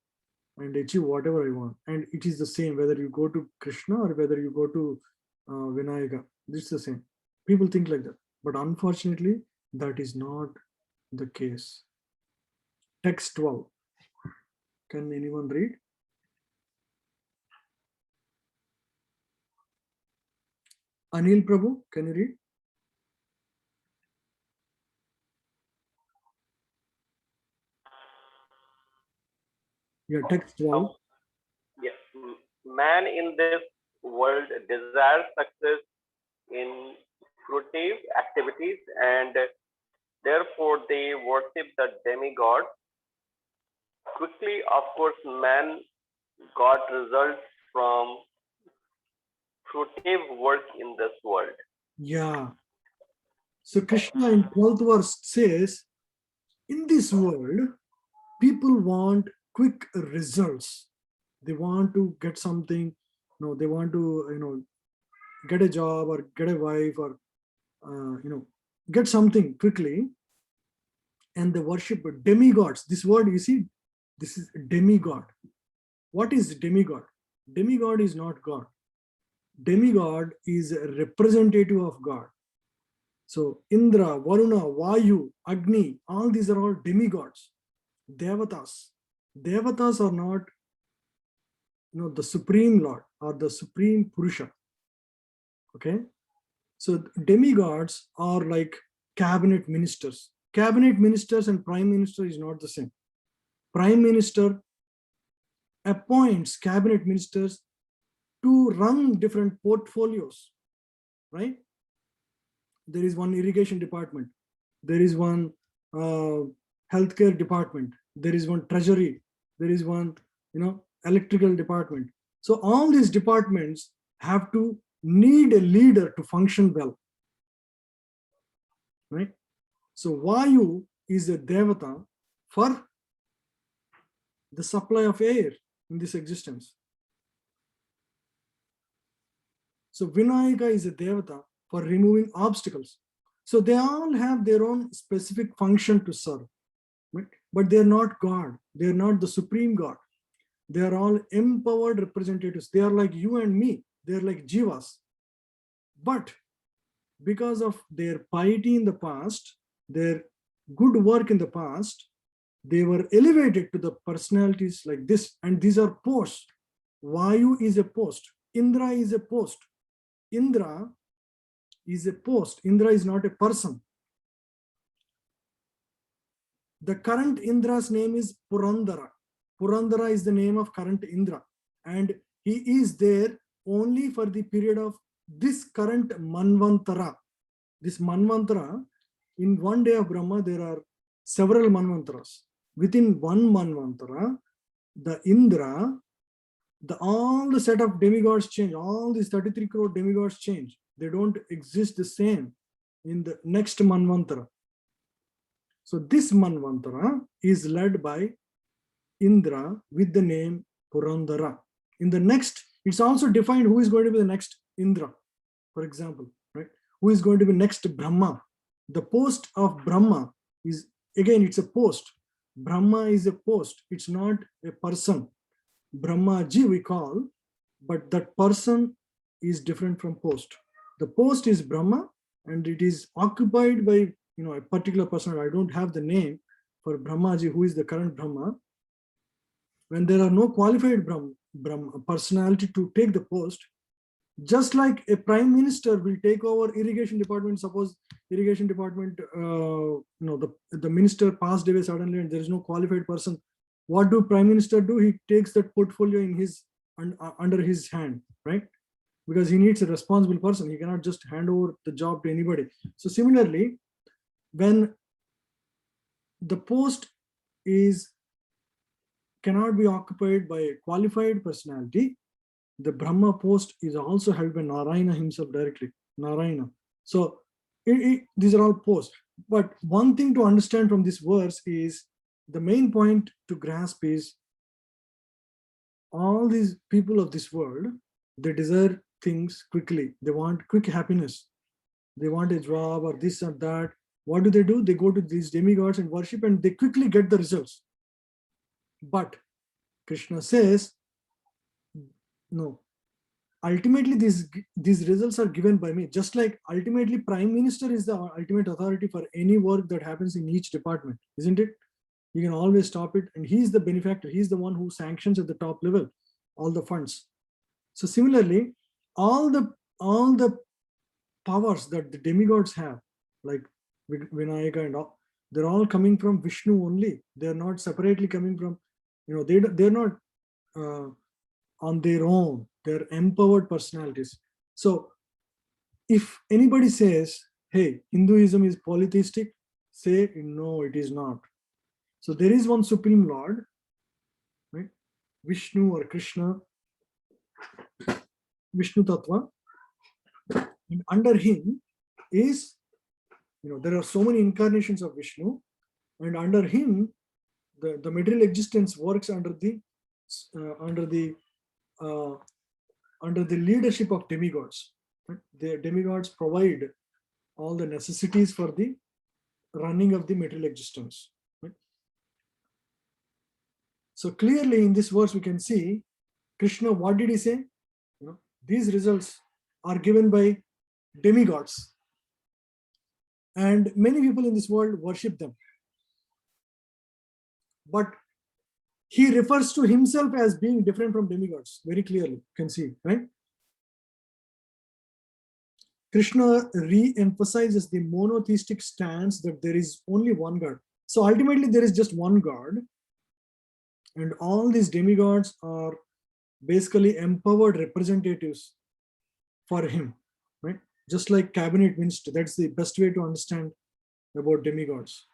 and achieve whatever I want. And it is the same whether you go to Krishna or whether you go to Vinayaka. It's the same. People think like that. But unfortunately, that is not the case. Text 12. Can anyone read? Anil Prabhu, can you read? Yeah, text 12. Yes. Man in this world desires success in fruitive activities, and therefore they worship the demigod. Quickly, of course, man got results from fruitive work in this world. Yeah. So Krishna in 12th verse says, in this world, people want quick results. They want to get something, they want to, get a job or get a wife or, get something quickly. And they worship demigods. This word, you see, this is demigod. What is demigod? Demigod is not God. Demigod is a representative of God. So Indra, Varuna, Vayu, Agni, all these are all demigods. Devatas. Devatas are not, the supreme Lord or the supreme Purusha. Okay. So demigods are like cabinet ministers. Cabinet ministers and prime minister is not the same. Prime minister appoints cabinet ministers to run different portfolios, right? There is one irrigation department. There is one healthcare department. There is one treasury. There is one, electrical department. So all these departments have to need a leader to function well, right? So Vayu is a devata for the supply of air in this existence. So Vinayaka is a devata for removing obstacles. So they all have their own specific function to serve, right? But they're not God. They're not the supreme God. They are all empowered representatives. They are like you and me. They're like jivas. But because of their piety in the past, their good work in the past, they were elevated to the personalities like this. And these are posts. Vayu is a post. Indra is a post. Indra is a post. Indra is not a person. The current Indra's name is Purandara. Purandara is the name of current Indra. And he is there only for the period of this current Manvantara. This Manvantara, in one day of Brahma, there are several Manvantaras. within one Manvantara, the Indra, all the set of demigods change, all these 33 crore demigods change. They don't exist the same in the next Manvantara. So this Manvantara is led by Indra with the name Purandara. In the next, it's also defined who is going to be the next Indra, for example, right? Who is going to be next Brahma. The post of Brahma is, again, it's a post. Brahma is a post. It's not a person. Brahmaji we call, but that person is different from post. The post is Brahma, and it is occupied by a particular person. I don't have the name for Brahmaji, who is the current Brahma. When there are no qualified Brahma personality to take the post, just like a prime minister will take over irrigation department. Suppose irrigation department, the minister passed away suddenly and there is no qualified person. What do prime minister do? He takes that portfolio in his under his hand, right? Because he needs a responsible person. He cannot just hand over the job to anybody. So similarly, when the post cannot be occupied by a qualified personality, the Brahma post is also held by Narayana himself directly. Narayana. So these are all posts. But one thing to understand from this verse is, the main point to grasp is, all these people of this world, they desire things quickly. They want quick happiness. They want a job or this or that. What do? They go to these demigods and worship, and they quickly get the results. But Krishna says, no, ultimately these results are given by me. Just like ultimately prime minister is the ultimate authority for any work that happens in each department, isn't it? You can always stop it, and he's the benefactor. He's the one who sanctions at the top level all the funds. So similarly, all the powers that the demigods have, like Vinayaka and all, they're all coming from Vishnu only. They're not separately coming from, they're not on their own. They're empowered personalities. So if anybody says, hey, Hinduism is polytheistic, say, no, it is not. So there is one Supreme Lord, right? Vishnu or Krishna, Vishnu Tattva, and under him is, there are so many incarnations of Vishnu, and under him, the material existence works under the leadership of demigods. Right? The demigods provide all the necessities for the running of the material existence. Right? So clearly in this verse we can see Krishna, what did he say? These results are given by demigods, and many people in this world worship them. But he refers to himself as being different from demigods very clearly. You can see, right? Krishna re-emphasizes the monotheistic stance that there is only one God. So ultimately there is just one God, and all these demigods are basically empowered representatives for him, right? Just like cabinet minister. That's the best way to understand about demigods.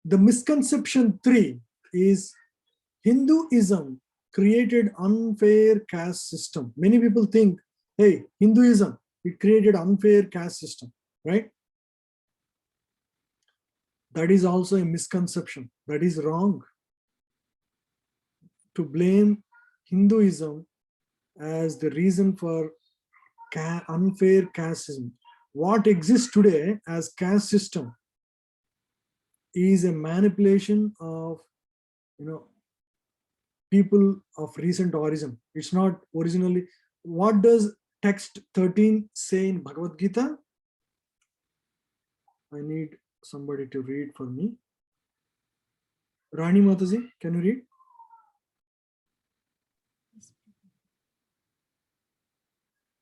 The misconception 3 is Hinduism created unfair caste system. Many people think, hey, Hinduism, it created unfair caste system, right? That is also a misconception. That is wrong. To blame Hinduism as the reason for unfair caste system. What exists today as caste system is a manipulation of people of recent origin. It's not originally. What does text 13 say in Bhagavad Gita? I need somebody to read for me. Rani Mataji, can you read?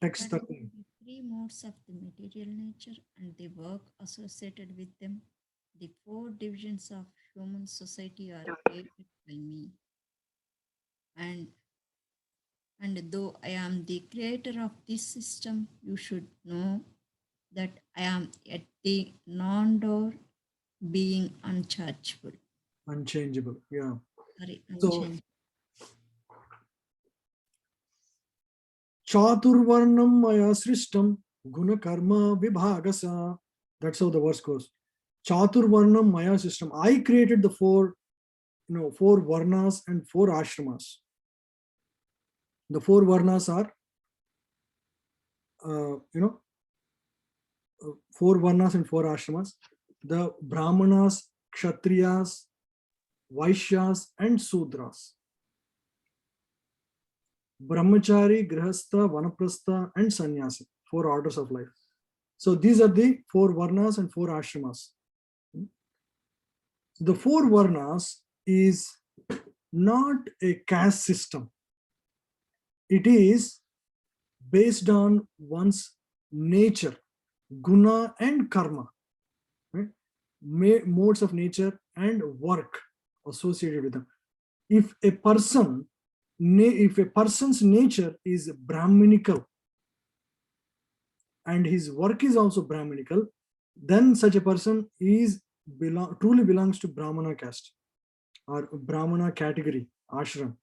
Text 13. Three modes of the material nature and the work associated with them. The 4 divisions of human society are created by me. And though I am the creator of this system, you should know that I am at the non-door, being unchargeable. Unchangeable. Yeah. Sorry, So, unchanged. Chaturvarnam maya srishtam guna karma vibhagasa. That's how the verse goes. Chaturvarnam maya srishtam. I created the four varnas and four ashramas. The four varnas are, four varnas and four ashramas. The Brahmanas, Kshatriyas, Vaishyas, and Sudras. Brahmachari, Grihastha, Vanaprastha, and Sannyasi. Four orders of life. So these are the four varnas and four ashramas. The four varnas is not a caste system. It is based on one's nature, guna and karma, right? Modes of nature and work associated with them. If a person's nature is Brahminical and his work is also Brahminical, then such a person truly belongs to Brahmana caste or Brahmana category, ashram,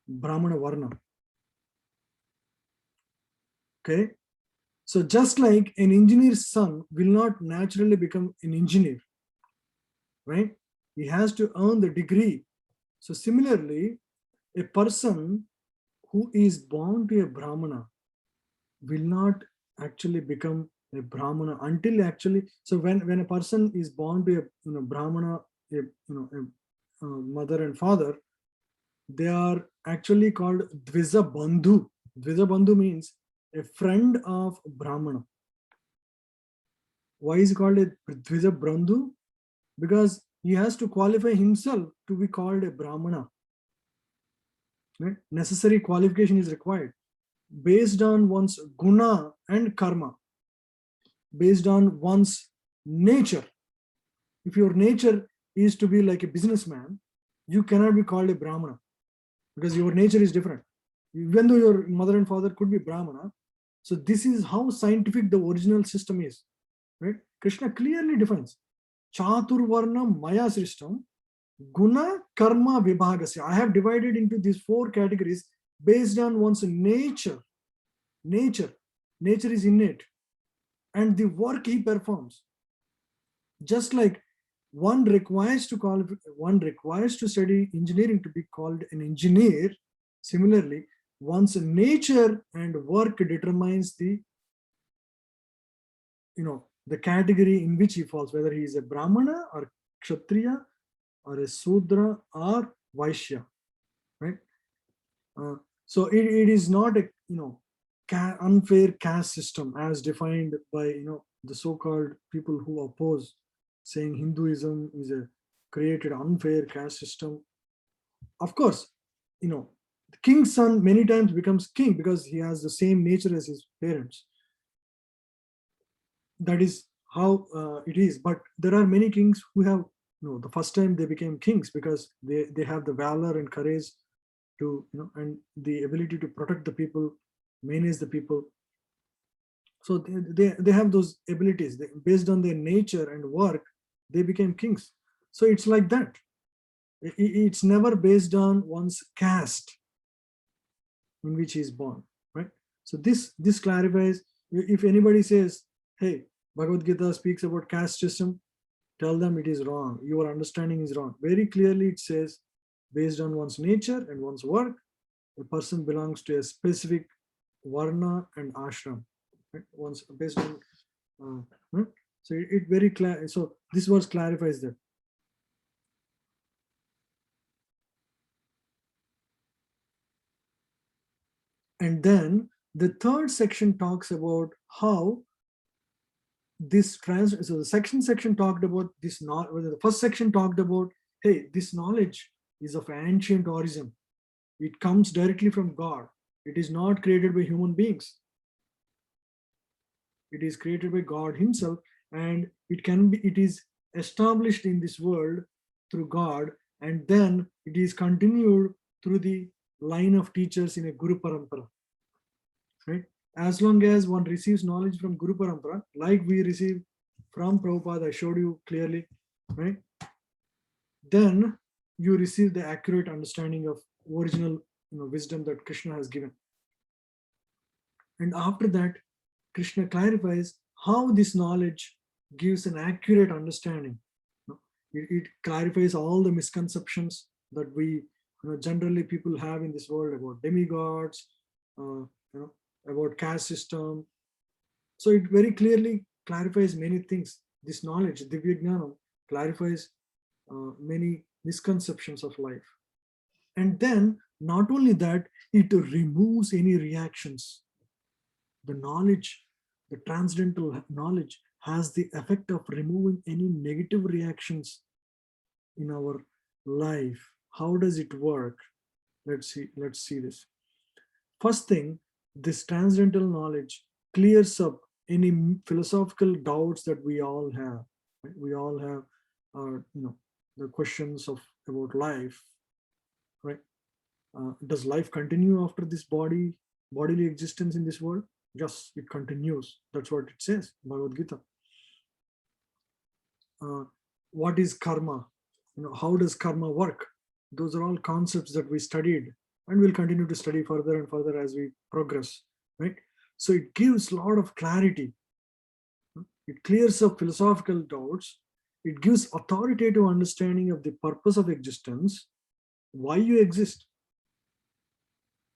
Brahmana varna. Okay, so just like an engineer's son will not naturally become an engineer, right? He has to earn the degree. So similarly, a person who is born to a Brahmana will not actually become a Brahmana until actually. So when a person is born to a Brahmana, a mother and father, they are actually called Dvija Bandhu. Dvija Bandhu means a friend of Brahmana. Why is it called a Dvija Bandhu? Because he has to qualify himself to be called a Brahmana. Right? Necessary qualification is required based on one's guna and karma, based on one's nature. If your nature is to be like a businessman, you cannot be called a Brahmana because your nature is different. Even though your mother and father could be Brahmana. So this is how scientific the original system is. Right? Krishna clearly defines Chaturvarna Maya system, Guna Karma Vibhagasya. I have divided into these four categories based on one's nature. Nature is innate, and the work he performs. Just like one requires to study engineering to be called an engineer, similarly, one's nature and work determines the category in which he falls, whether he is a Brahmana or Kshatriya or a Sudra or Vaishya, right? So it is not a unfair caste system as defined by the so-called people who oppose, saying Hinduism is a created unfair caste system. Of course, the king's son many times becomes king because he has the same nature as his parents. That is how it is. But there are many kings who have the first time they became kings because they have the valor and courage to and the ability to protect the people, manage the people. So they have those abilities. Based on their nature and work, they became kings. So it's like that. It's never based on one's caste in which he is born, right? So this clarifies. If anybody says, hey, Bhagavad Gita speaks about caste system, tell them it is wrong. Your understanding is wrong. Very clearly it says, based on one's nature and one's work, a person belongs to a specific varna and ashram. Right? Once based on so it very clear. So this verse clarifies that. And then the third section talks about how this so the section talked about this knowledge. The first section talked about, hey, this knowledge is of ancient origin. It comes directly from God. It is not created by human beings. It is created by God himself, and it is established in this world through God, and then it is continued through the line of teachers in a Guru Parampara. Right? As long as one receives knowledge from Guru Parampara, like we receive from Prabhupada, I showed you clearly, right? then you receive the accurate understanding of original wisdom that Krishna has given. And after that, Krishna clarifies how this knowledge gives an accurate understanding. It clarifies all the misconceptions that we generally people have in this world about demigods, about caste system. So it very clearly clarifies many things. This knowledge, Divya Jnanam, clarifies many misconceptions of life. And then not only that, it removes any reactions. The knowledge, the transcendental knowledge, has the effect of removing any negative reactions in our life. How does it work? Let's see this. First thing, this transcendental knowledge clears up any philosophical doubts that we all have. Right? We all have the questions about life, right? Does life continue after this bodily existence in this world? Yes, it continues. That's what it says, Bhagavad Gita. What is karma? How does karma work? Those are all concepts that we studied and will continue to study further and further as we progress, right? So it gives a lot of clarity. It clears up philosophical doubts. It gives authoritative understanding of the purpose of existence, why you exist.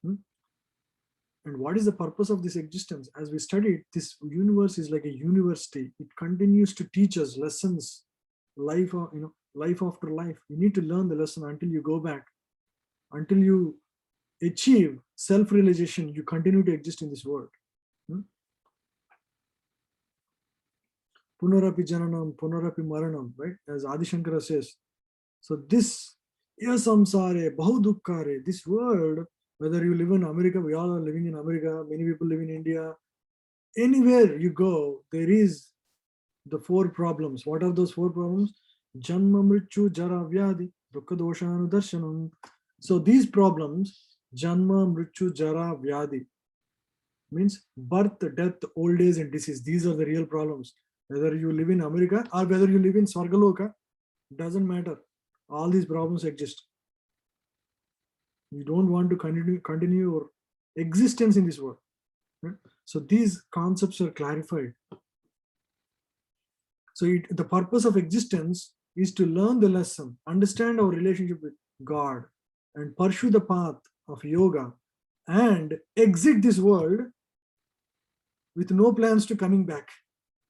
And what is the purpose of this existence? As we studied, this universe is like a university. It continues to teach us lessons, life after life. You need to learn the lesson until you go back. Until you achieve self-realization, you continue to exist in this world. Punarapi jananam, punarapi maranam, right? As Adi Shankara says. So this samsare, bahudukkare, this world, whether you live in America, we all are living in America, many people live in India, anywhere you go, there is the 4 problems. What are those 4 problems? Janma, mrityu, jara, vyadi, dukkha, dosha, anudarshanam. So these problems, janma, mrityu, jara, vyadi, means birth, death, old age and disease. These are the real problems. Whether you live in America or whether you live in Swargaloka, doesn't matter. All these problems exist. You don't want to continue your existence in this world. Right? So these concepts are clarified. So the purpose of existence is to learn the lesson, understand our relationship with God, and pursue the path of yoga, and exit this world with no plans to coming back.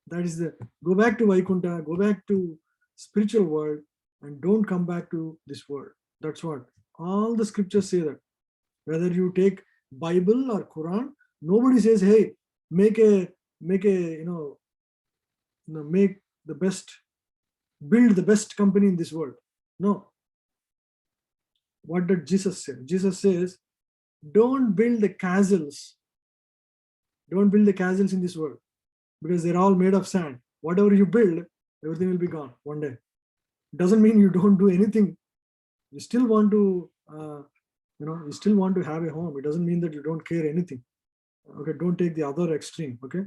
That is go back to Vaikuntha, go back to spiritual world, and don't come back to this world. That's what all the scriptures say. That whether you take Bible or Quran, nobody says, hey, make the best, build the best company in this world. No. What did Jesus say? Jesus says, don't build the castles. Don't build the castles in this world, because they're all made of sand. Whatever you build, everything will be gone one day. Doesn't mean you don't do anything. You still want to, you still want to have a home. It doesn't mean that you don't care anything. Okay, don't take the other extreme. Okay,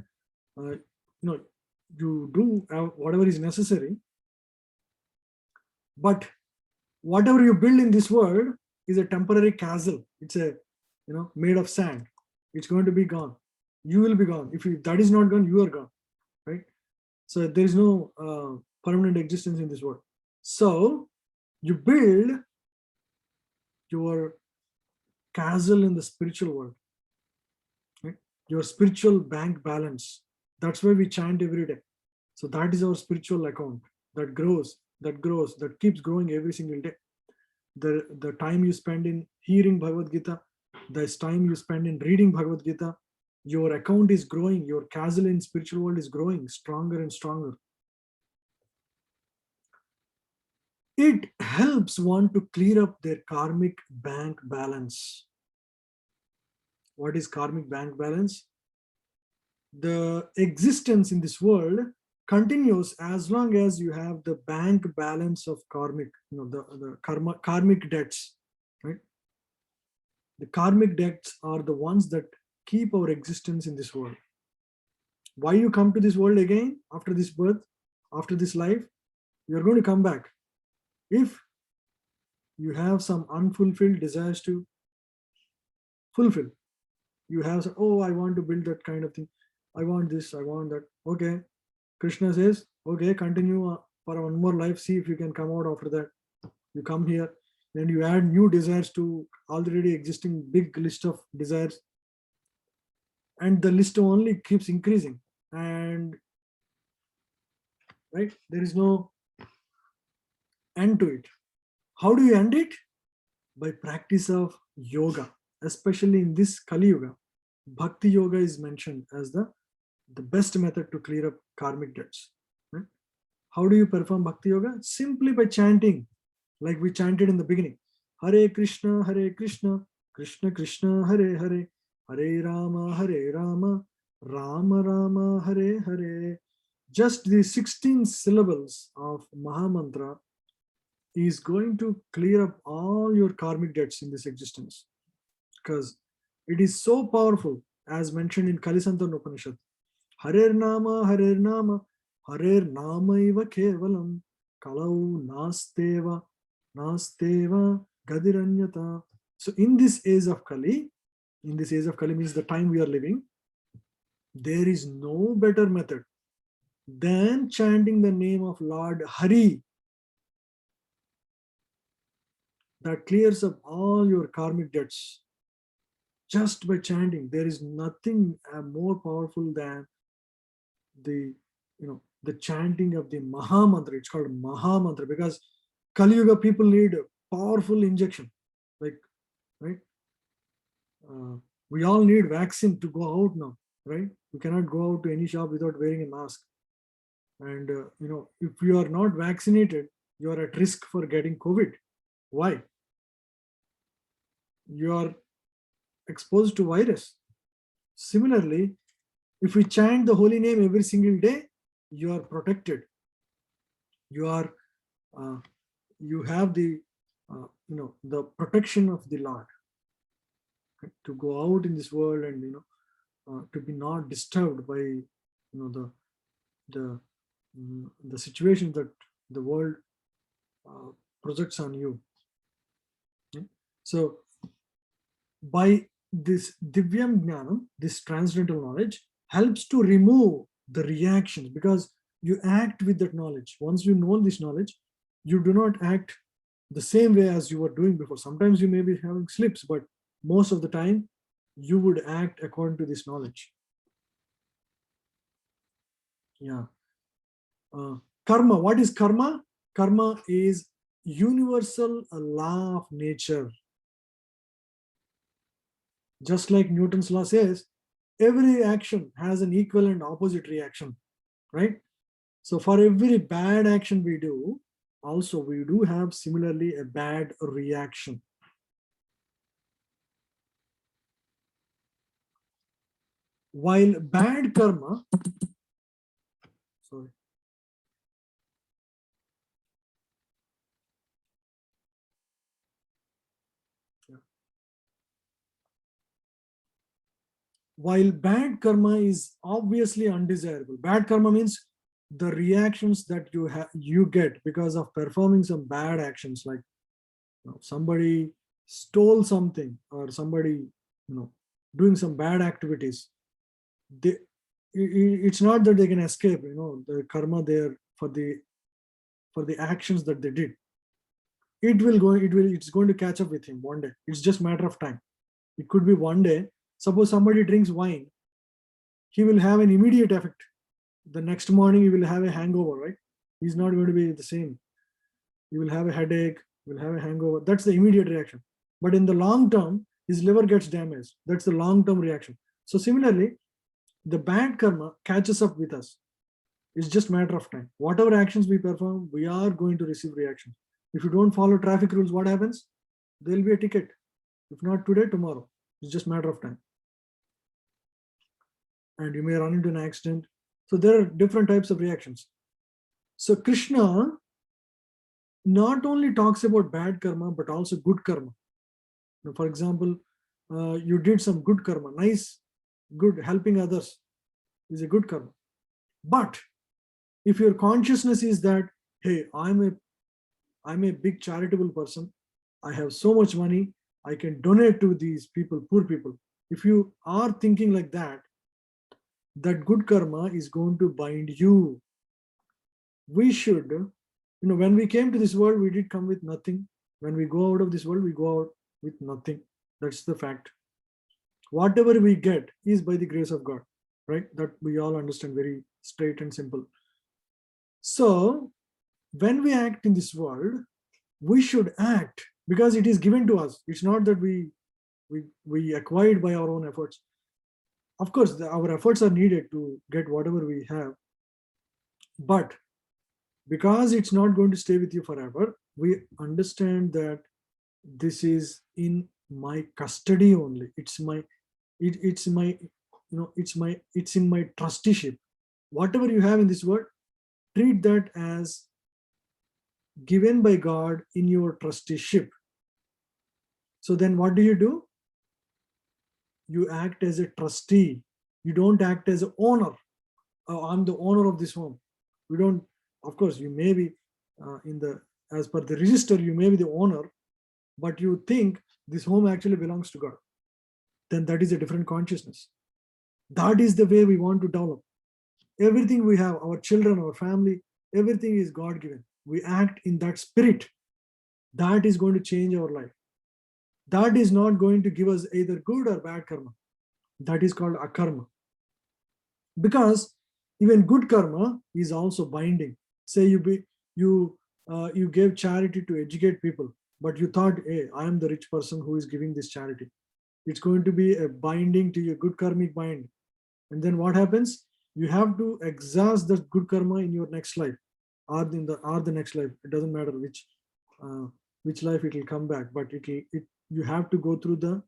you do whatever is necessary, but whatever you build in this world is a temporary castle. It's made of sand. It's going to be gone. You will be gone. If that is not gone, you are gone, right? So there is no permanent existence in this world. So you build your castle in the spiritual world, right? Your spiritual bank balance. That's why we chant every day. So that is our spiritual account that grows, that keeps growing every single day. The time you spend in hearing Bhagavad Gita, the time you spend in reading Bhagavad Gita, your account is growing, your castle in spiritual world is growing stronger and stronger. It helps one to clear up their karmic bank balance. What is karmic bank balance? The existence in this world continues as long as you have the bank balance of karmic, the karmic debts, right? The karmic debts are the ones that keep our existence in this world. Why you come to this world again after this birth, after this life? You're going to come back. If you have some unfulfilled desires to fulfill. You have, oh, I want to build that kind of thing. I want this, I want that. Okay. Krishna says, okay, continue for one more life. See if you can come out after that. You come here, then you add new desires to already existing big list of desires. And the list only keeps increasing. And right, there is no end to it. How do you end it? By practice of yoga, especially in this Kali Yuga. Bhakti yoga is mentioned as the best method to clear up karmic debts. Right? How do you perform Bhakti yoga? Simply by chanting, like we chanted in the beginning. Hare Krishna, Krishna Krishna, Hare Hare, Hare Rama, Rama Rama, Hare Hare. Just the 16 syllables of Mahamantra is going to clear up all your karmic debts in this existence, because it is so powerful, as mentioned in Kalisantan Upanishad. Harer Nama, Harer Nama, Harer Namaiva Kevalam, Kalau Nasteva, Nasteva Gadiranyata. So in this age of Kali means the time we are living, there is no better method than chanting the name of Lord Hari. That clears up all your karmic debts. Just by chanting, there is nothing more powerful than the chanting of the Mahamantra. It's called Mahamantra because Kali Yuga people need a powerful injection. Like, right? We all need vaccine to go out now, right? We cannot go out to any shop without wearing a mask. And if you are not vaccinated, you are at risk for getting COVID. Why? You are exposed to virus. Similarly, if we chant the holy name every single day, you are protected. You are, you have the, the protection of the Lord, okay? To go out in this world and to be not disturbed by the situation that the world projects on you. Okay? So by this Divyam Jnanam, this transcendental knowledge helps to remove the reactions, because you act with that knowledge. Once you know this knowledge, you do not act the same way as you were doing before. Sometimes you may be having slips, but most of the time you would act according to this knowledge. Yeah. Karma. What is karma? Karma is universal law of nature. Just like Newton's law says, every action has an equal and opposite reaction, right? So for every bad action we do, also we do have similarly a bad reaction. While bad karma, sorry. While bad karma is obviously undesirable, bad karma means the reactions that you get because of performing some bad actions, like somebody stole something or somebody doing some bad activities. It's not that they can escape the karma there for the actions that they did. It's going to catch up with him one day. It's just a matter of time. It could be one day. Suppose somebody drinks wine, he will have an immediate effect. The next morning he will have a hangover, right? He's not going to be the same. He will have a headache, will have a hangover. That's the immediate reaction. But in the long term, his liver gets damaged. That's the long-term reaction. So similarly, the bad karma catches up with us. It's just a matter of time. Whatever actions we perform, we are going to receive reactions. If you don't follow traffic rules, what happens? There will be a ticket. If not today, tomorrow. It's just a matter of time. And you may run into an accident. So there are different types of reactions. So Krishna not only talks about bad karma, but also good karma. Now, for example, you did some good karma, nice, good, helping others is a good karma. But if your consciousness is that, hey, I'm a big charitable person, I have so much money, I can donate to these people, poor people. If you are thinking like that, that good karma is going to bind you. We should, when we came to this world, we did come with nothing. When we go out of this world, we go out with nothing. That's the fact. Whatever we get is by the grace of God, right? That we all understand, very straight and simple. So when we act in this world, we should act because it is given to us. It's not that we acquired by our own efforts. Of course, our efforts are needed to get whatever we have. But because it's not going to stay with you forever, we understand that this is in my custody only. It's in my trusteeship. Whatever you have in this world, treat that as given by God in your trusteeship. So then what do? You act as a trustee. You don't act as an owner. I'm the owner of this home. We don't, of course, you may be as per the register, you may be the owner, but you think this home actually belongs to God. Then that is a different consciousness. That is the way we want to develop. Everything we have, our children, our family, everything is God given. We act in that spirit. That is going to change our life. That is not going to give us either good or bad karma. That is called akarma. Because even good karma is also binding. Say you gave charity to educate people, but you thought, hey, I am the rich person who is giving this charity. It's going to be a binding to your good karmic mind. And then what happens? You have to exhaust that good karma in your next life, or the next life. It doesn't matter which life it will come back, but you have to go through the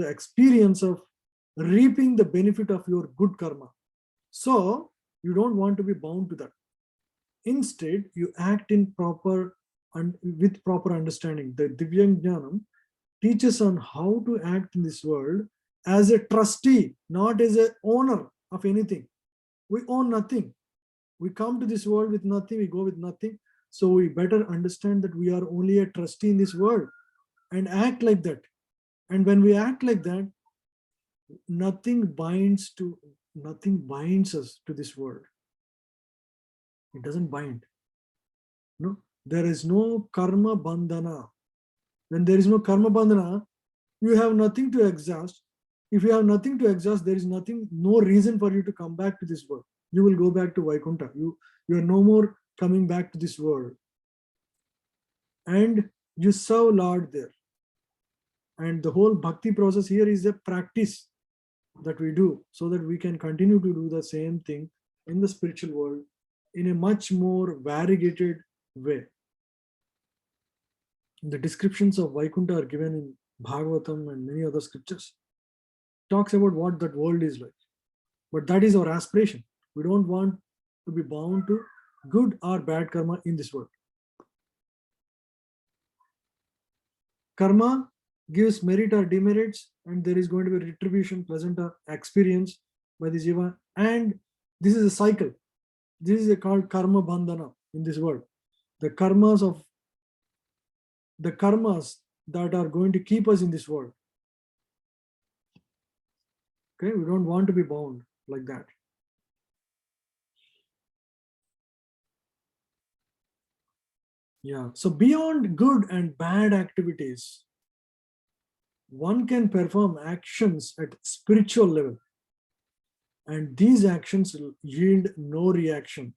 experience of reaping the benefit of your good karma. So you don't want to be bound to that. Instead, you act in proper and with proper understanding. The Divyang Jnanam teaches on how to act in this world as a trustee, not as an owner of anything. We own nothing. We come to this world with nothing, we go with nothing. So we better understand that we are only a trustee in this world and act like that. And when we act like that, nothing binds us to this world. It doesn't bind. No, there is no karma bandhana. When there is no karma bandhana, you have nothing to exhaust. If you have nothing to exhaust, there is no reason for you to come back to this world. You will go back to Vaikuntha. You are no more coming back to this world. And you serve Lord there. And the whole bhakti process here is a practice that we do so that we can continue to do the same thing in the spiritual world in a much more variegated way. The descriptions of Vaikuntha are given in Bhagavatam and many other scriptures. Talks about what that world is like. But that is our aspiration. We don't want to be bound to good or bad karma in this world. Karma gives merit or demerits, and there is going to be retribution, pleasant or experience by the jiva. And this is a cycle. This is called karma bandhana in this world. The karmas that are going to keep us in this world. Okay, we don't want to be bound like that. Yeah, so beyond good and bad activities, one can perform actions at spiritual level, and these actions yield no reaction,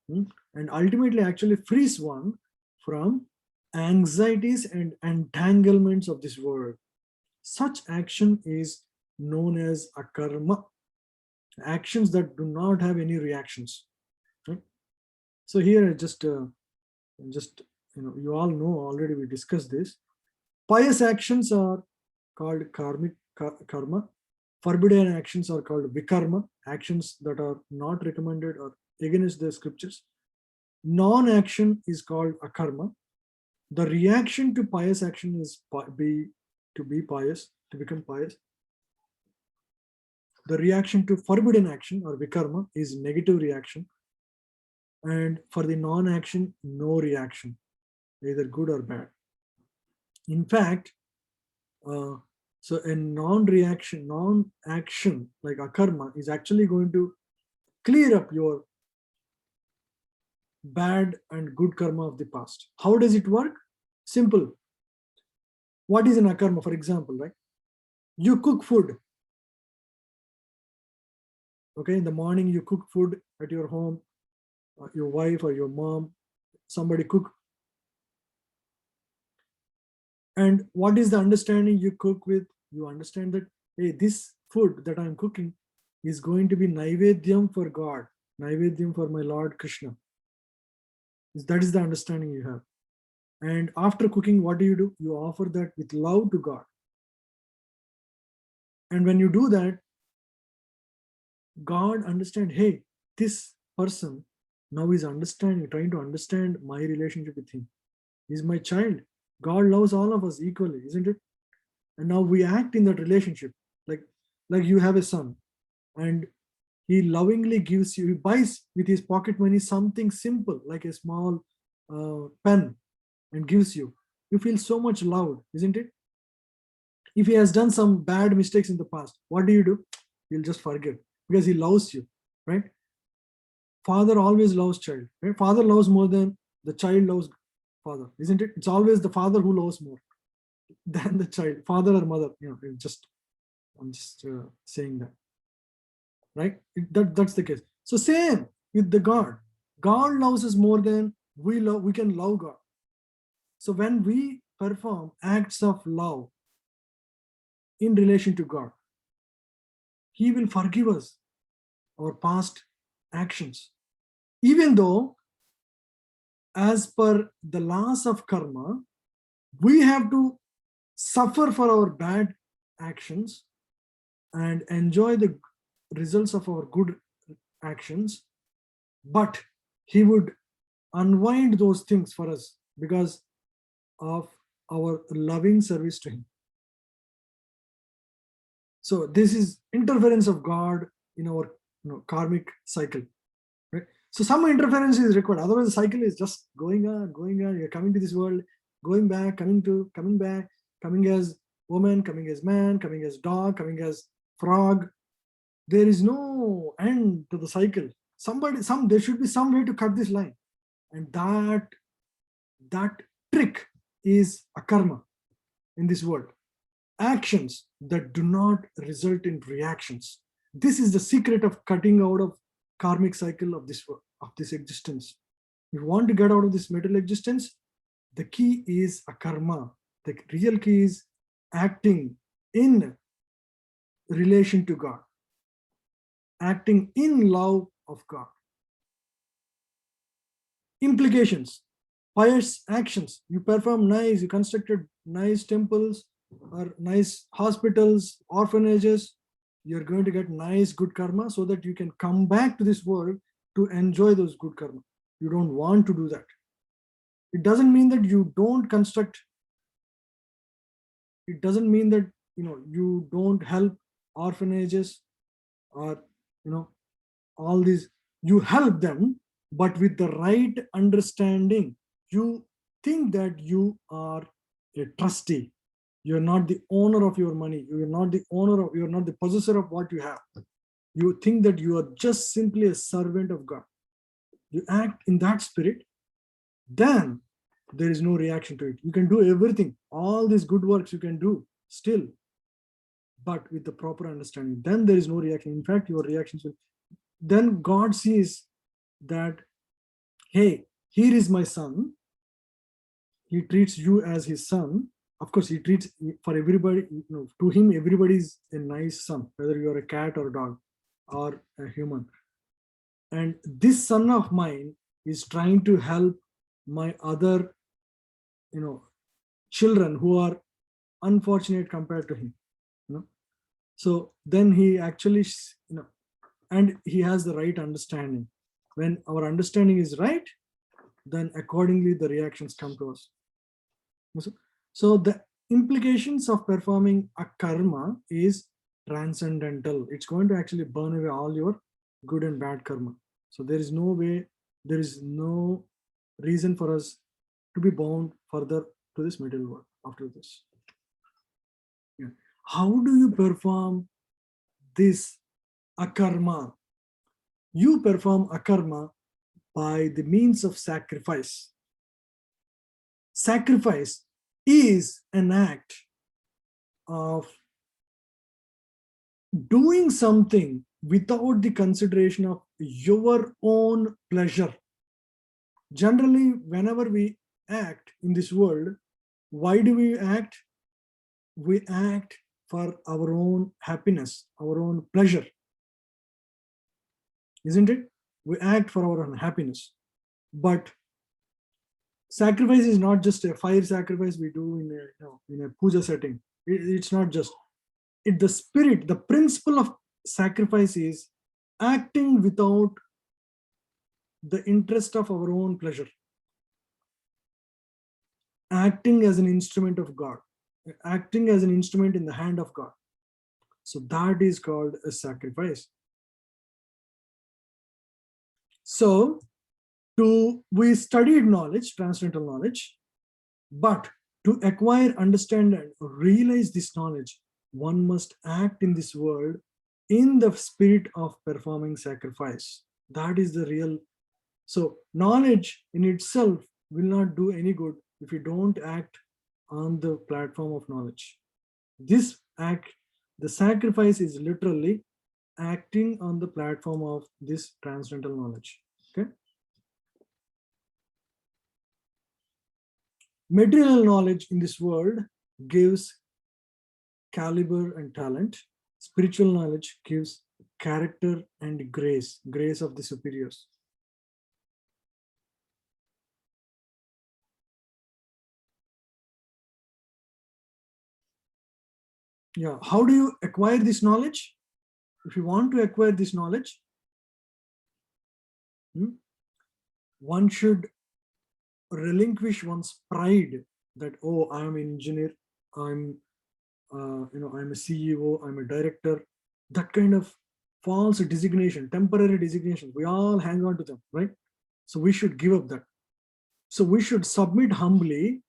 and ultimately actually frees one from anxieties and entanglements of this world. Such action is known as akarma, actions that do not have any reactions. Right? So here just you all know already, we discussed this. Pious actions are called karma. Forbidden actions are called vikarma, actions that are not recommended or against the scriptures. Non-action is called akarma. The reaction to pious action is to be pious, to become pious. The reaction to forbidden action or vikarma is negative reaction. And for the non-action, no reaction, either good or bad. In fact, so a non-reaction, non-action like akarma is actually going to clear up your bad and good karma of the past. How does it work? Simple. What is an akarma? For example, right? You cook food. Okay, in the morning you cook food at your home, your wife or your mom, somebody cook. And what is the understanding you cook with? You understand that, hey, this food that I'm cooking is going to be naivedyam for God, naivedyam for my Lord Krishna. That is the understanding you have. And after cooking, what do? You offer that with love to God. And when you do that, God understand, hey, this person now is understanding, trying to understand my relationship with him. He's my child. God loves all of us equally, isn't it? And now we act in that relationship. Like you have a son and he lovingly gives you, he buys with his pocket money something simple like a small pen and gives you. You feel so much loved, isn't it? If he has done some bad mistakes in the past, what do? You'll just forget because he loves you, right? Father always loves child, right? Father loves more than the child loves father, isn't it? It's always the father who loves more than the child, father or mother. I'm just saying that, right? That's the case. So same with the God. God loves us more than we can love God. So when we perform acts of love in relation to God, he will forgive us our past actions. Even though, as per the laws of karma, we have to suffer for our bad actions and enjoy the results of our good actions, but he would unwind those things for us because of our loving service to him. So this is interference of God in our karmic cycle, right? So some interference is required, otherwise the cycle is just going on. You're coming to this world, going back, coming back, coming as woman, coming as man, coming as dog, coming as frog. There is no end to the cycle. There should be some way to cut this line, and that trick is a karma in this world. Actions that do not result in reactions. This is the secret of cutting out of karmic cycle of this existence. If you want to get out of this material existence, the key is a karma. The real key is acting in relation to God, acting in love of God. Implications: pious actions. You perform nice, you constructed nice temples or nice hospitals, orphanages. You're going to get nice good karma so that you can come back to this world to enjoy those good karma. You don't want to do that. It doesn't mean that you don't construct. It doesn't mean that you don't help orphanages or all these. You help them, but with the right understanding. You think that you are a trustee. You're not the owner of your money. You're not the possessor of what you have. You think that you are just simply a servant of God. You act in that spirit, then there is no reaction to it. You can do everything, all these good works you can do still, but with the proper understanding, then there is no reaction. In fact, your reactions will, then God sees that, hey, here is my son. He treats you as his son. Of course, he treats, for everybody, to him, everybody is a nice son, whether you're a cat or a dog or a human. And this son of mine is trying to help my other, children who are unfortunate compared to him. So then he actually, and he has the right understanding. When our understanding is right, then accordingly the reactions come to us. So the implications of performing a karma is transcendental. It's going to actually burn away all your good and bad karma. So there is no way there is no reason for us to be bound further to this material world after this. Yeah. How do you perform this akarma? You perform akarma by the means of sacrifice. Sacrifice is an act of doing something without the consideration of your own pleasure. Generally, whenever we act in this world, why do we act? We act for our own happiness, our own pleasure. Isn't it? We act for our own happiness. But sacrifice is not just a fire sacrifice we do in a puja setting. It's not just. The spirit, the principle of sacrifice is acting without the interest of our own pleasure. Acting as an instrument of God. Acting as an instrument in the hand of God. So that is called a sacrifice. So we studied knowledge, transcendental knowledge, but to acquire, understand, and realize this knowledge, one must act in this world in the spirit of performing sacrifice. That is the real. So knowledge in itself will not do any good if you don't act on the platform of knowledge. This act, the sacrifice, is literally acting on the platform of this transcendental knowledge. Okay. Material knowledge in this world gives caliber and talent. Spiritual knowledge gives character and grace of the superiors. Yeah, how do you acquire this knowledge? If you want to acquire this knowledge, one should relinquish one's pride that, oh, I'm an engineer, I'm I'm a CEO, I'm a director. That kind of false designation, temporary designation, we all hang on to them, right? So we should give up that. So we should submit humbly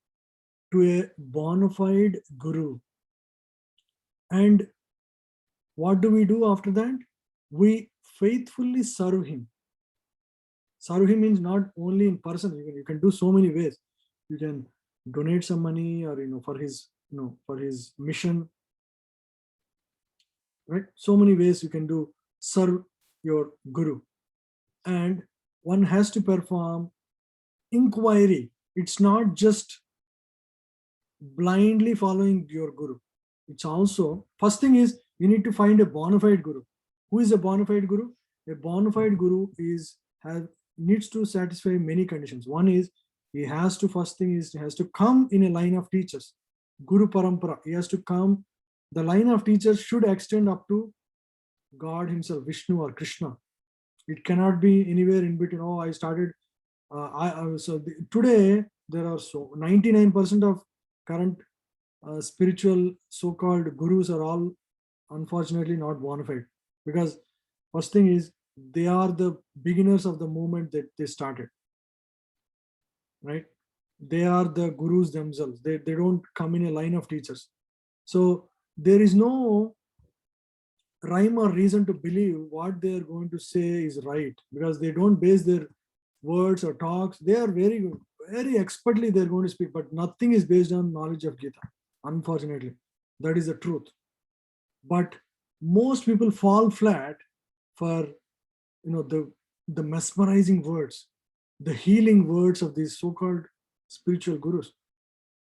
to a bona fide guru. And what do we do after that? We faithfully serve him. Serve him means not only in person. You can do so many ways. You can donate some money, or for his mission, right? So many ways you can do serve your guru. And one has to perform inquiry. It's not just blindly following your guru. It's also, first thing is, you need to find a bona fide guru. Who is a bona fide guru? A bona fide guru needs to satisfy many conditions. One is, he has to come in a line of teachers. Guru Parampara. He has to come. The line of teachers should extend up to God himself, Vishnu or Krishna. It cannot be anywhere in between. Oh, I started. Today there are 99% of current spiritual so-called gurus are all unfortunately not bona fide, because first thing is, they are the beginners of the movement that they started, right? They are the gurus themselves. They don't come in a line of teachers. So there is no rhyme or reason to believe what they are going to say is right, because they don't base their words or talks. They are very, very expertly they're going to speak, but nothing is based on knowledge of Gita. Unfortunately, that is the truth. But most people fall flat for the mesmerizing words, the healing words of these so-called spiritual gurus.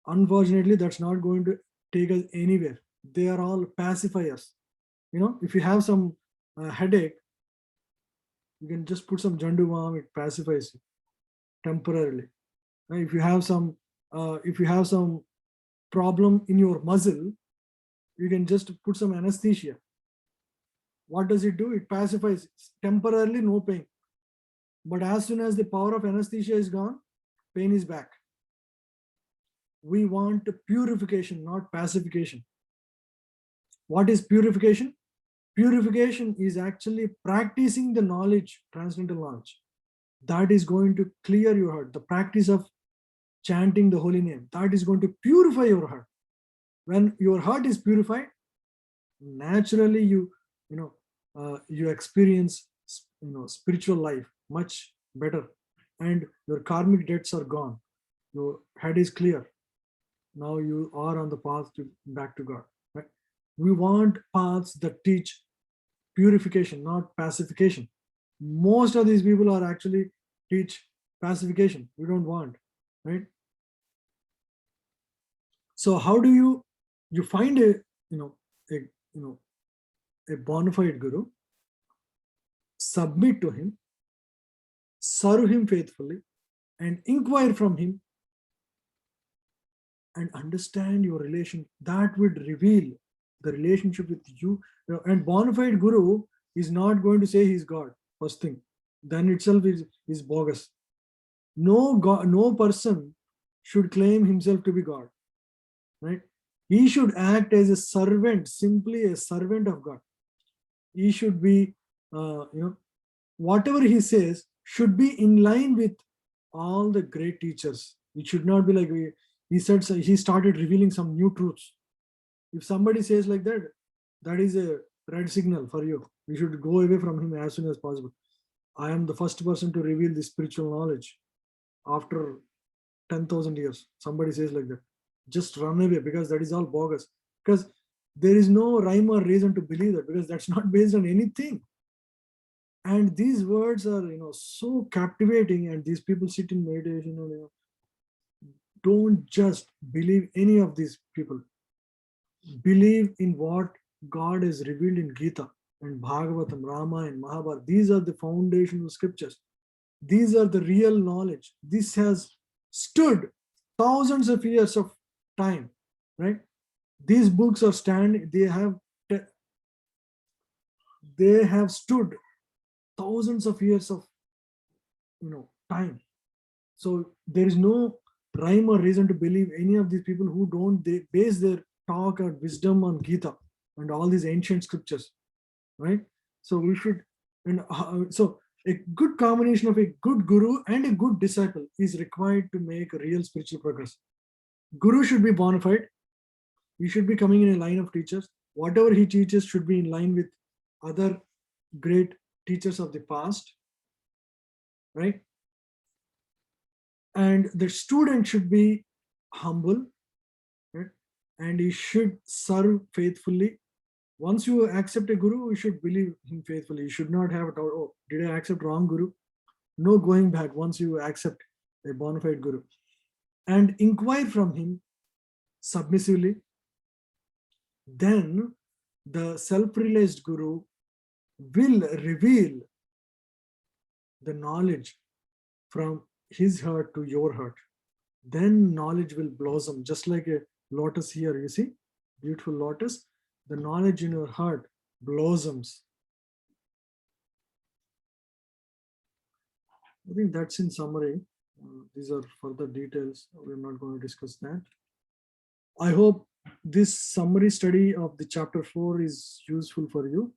Unfortunately, that's not going to take us anywhere. They are all pacifiers. If you have some headache, you can just put some jandu balm, it pacifies you temporarily. If you have some problem in your muscle, you can just put some anesthesia. What does it do? It pacifies temporarily, no pain. But as soon as the power of anesthesia is gone, pain is back. We want purification, not pacification. What is purification? Purification is actually practicing the knowledge, transcendental knowledge. that is going to clear your heart. The practice of chanting the holy name, that is going to purify your heart. When your heart is purified, naturally you experience spiritual life much better, and your karmic debts are gone. Your head is clear. Now you are on the path to back to God. Right? We want paths that teach purification, not pacification. Most of these people are actually teach pacification. We don't want, right? So how do you find a a bona fide guru, submit to him, serve him faithfully, and inquire from him, and understand your relation. That would reveal the relationship with you. And bona fide guru is not going to say he's God, first thing. Then itself is bogus. No person should claim himself to be God, right? He should act as a servant, simply a servant of God. He should be, whatever he says should be in line with all the great teachers. It should not be like he said, so he started revealing some new truths. If somebody says like that, that is a red signal for you. You should go away from him as soon as possible. I am the first person to reveal this spiritual knowledge after 10,000 years. Somebody says like that, just run away, because that is all bogus. Because there is no rhyme or reason to believe that, because that's not based on anything. And these words are so captivating, and these people sit in meditation and don't just believe any of these people. Believe in what God has revealed in Gita and Bhagavatam, Rama and Mahabharata. These are the foundational scriptures. These are the real knowledge. This has stood thousands of years of time, right? These books are standing, they have stood thousands of years of time. So there is no rhyme or reason to believe any of these people who don't base their talk or wisdom on Gita and all these ancient scriptures, right? So we should, and so a good combination of a good guru and a good disciple is required to make a real spiritual progress. Guru should be bona fide. He should be coming in a line of teachers. Whatever he teaches should be in line with other great teachers of the past, right? And the student should be humble, right? And he should serve faithfully. Once you accept a guru, you should believe him faithfully. You should not have it, oh, did I accept wrong guru? No going back once you accept a bona fide guru. And inquire from him submissively. Then the self-realized guru will reveal the knowledge from his heart to your heart. Then knowledge will blossom, just like a lotus here, you see, beautiful lotus. The knowledge in your heart blossoms. I think that's in summary. These are further details. We're not going to discuss that. I hope this summary study of the chapter 4 is useful for you.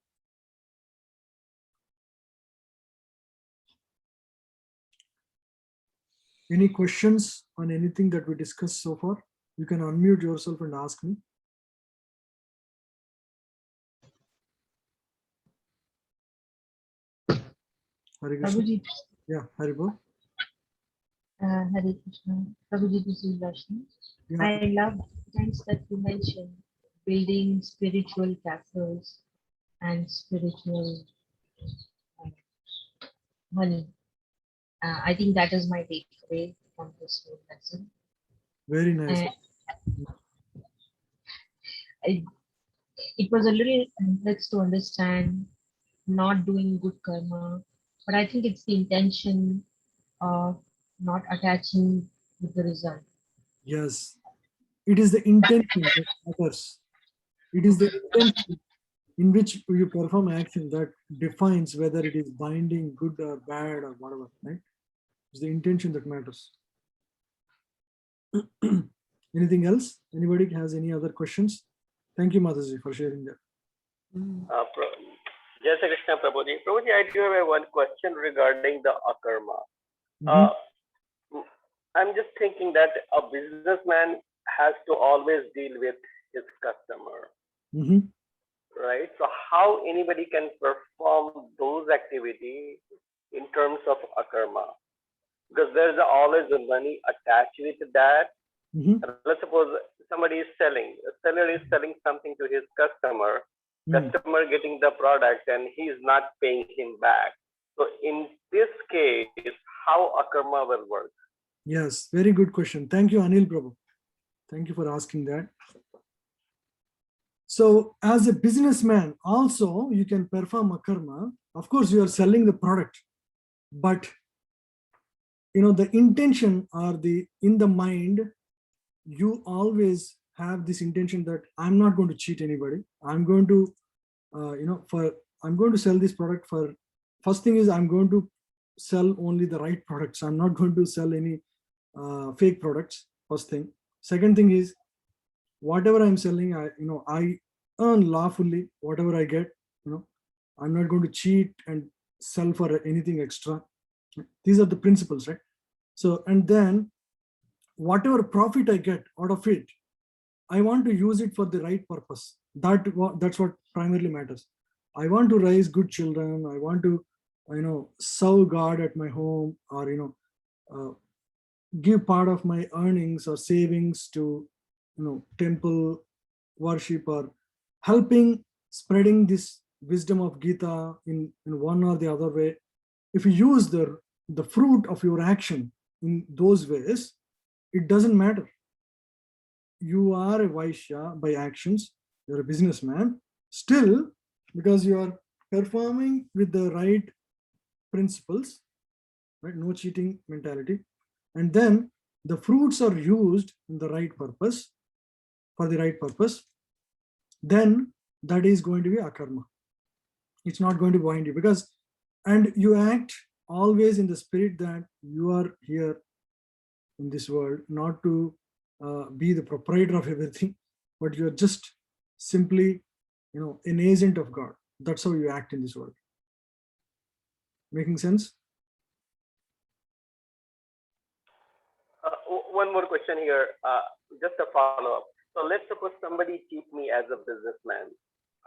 Any questions on anything that we discussed so far? You can unmute yourself and ask me. Hare Krishna. Prabhuji, Yeah, Haribol. Hare Krishna. Prabhuji, this is Rashmi. Yeah. I love things that you mentioned, building spiritual castles and spiritual money. I think that is my takeaway from this whole lesson. Very nice. It was a little complex to understand, not doing good karma, but I think it's the intention of not attaching with the result. Yes. It is the intention that matters. It is the intention in which you perform action that defines whether it is binding, good or bad or whatever, right? It's the intention that matters. Anything else? Anybody has any other questions? Thank you, Mataji, for sharing that. Jai Shri Krishna, Prabhuji. Prabhuji, I do have one question regarding the akarma. Mhm. I'm just thinking that a businessman has to always deal with his customer, Mhm. right? So how anybody can perform those activities in terms of akarma? Because there's always a money attached with that. Mhm. Let's suppose somebody is selling, a seller is selling something to his customer, Mm. customer getting the product and he is not paying him back. So in this case, how akarma will work? Yes, very good question. Thank you, Anil Prabhu. Thank you for asking that. So as a businessman, also you can perform akarma. Of course, you are selling the product, but the intention or in the mind, you always have this intention that I'm not going to cheat anybody. I'm going to, I'm going to sell this product for. First thing is I'm going to sell only the right products. I'm not going to sell any fake products. First thing. Second thing is whatever I'm selling, I earn lawfully whatever I get. I'm not going to cheat and sell for anything extra. These are the principles, right? So, and then whatever profit I get out of it, I want to use it for the right purpose. That's what primarily matters. I want to raise good children. I want to, serve God at my home, or give part of my earnings or savings to, temple worship, or helping spreading this wisdom of Gita in one or the other way. If you use the fruit of your action in those ways, it doesn't matter. You are a Vaishya by actions, you're a businessman, still, because you are performing with the right principles, right? No cheating mentality. And then the fruits are used in the right purpose, for the right purpose, then that is going to be akarma. It's not going to bind you, and you act always in the spirit that you are here in this world, not to be the proprietor of everything, but you're just simply, an agent of God. That's how you act in this world. Making sense? One more question here, just a follow-up. So let's suppose somebody cheat me as a businessman.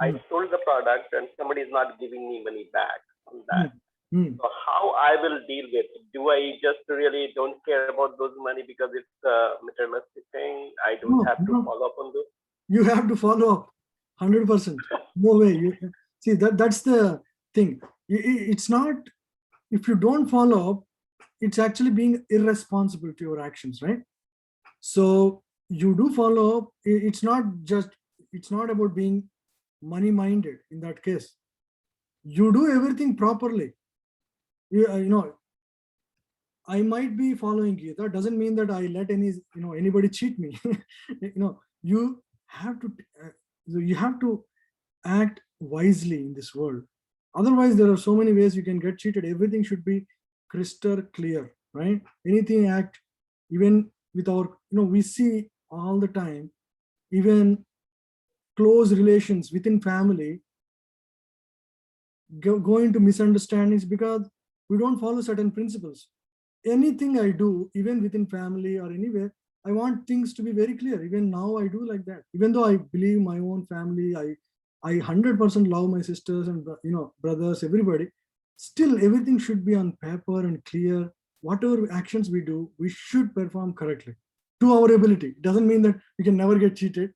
I sold the product and somebody is not giving me money back on that. So how I will deal with it? Do I just really don't care about those money because it's a materialistic thing? I don't have to follow up on this? You have to follow up 100%. No way. See, that's the thing. It's not, if you don't follow up, it's actually being irresponsible to your actions, right? So you do follow up. It's not about being money minded in that case. You do everything properly. I might be following Gita, doesn't mean that I let anybody cheat me. You have to act wisely in this world. Otherwise, there are so many ways you can get cheated. Everything should be crystal clear, right? Anything act, even with our, we see all the time, even close relations within family go into misunderstandings because we don't follow certain principles. Anything I do, even within family or anywhere, I want things to be very clear. Even now I do like that. Even though I believe my own family, I 100% love my sisters and brothers, everybody. Still, everything should be on paper and clear. Whatever actions we do, we should perform correctly to our ability. It doesn't mean that we can never get cheated.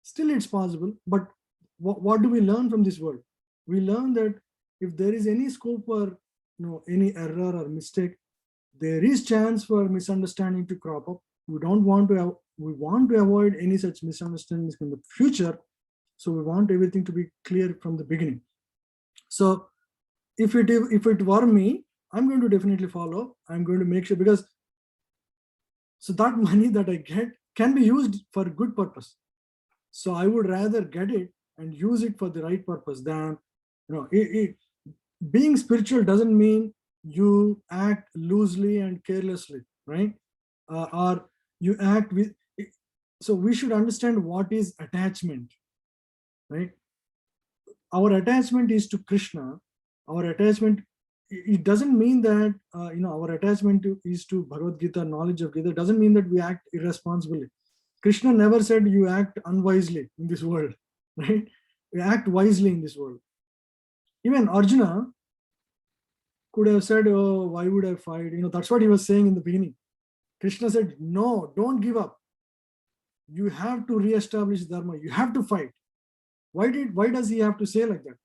Still, it's possible. But what do we learn from this world? We learn that if there is any scope for any error or mistake, there is chance for misunderstanding to crop up. We want to avoid any such misunderstandings in the future. So we want everything to be clear from the beginning. So if it were me, I'm going to definitely follow. I'm going to make sure, because so that money that I get can be used for good purpose. So I would rather get it and use it for the right purpose than, being spiritual doesn't mean you act loosely and carelessly, right? Or you act with, so we should understand what is attachment, right? our attachment is to Krishna. Our attachment, it doesn't mean that our attachment is to Bhagavad Gita, knowledge of Gita. It doesn't mean that we act irresponsibly. Krishna never said you act unwisely in this world, right? We act wisely in this world. Even Arjuna could have said, oh, why would I fight? That's what he was saying in the beginning. Krishna said, no, don't give up. You have to reestablish Dharma. You have to fight. Why does he have to say like that?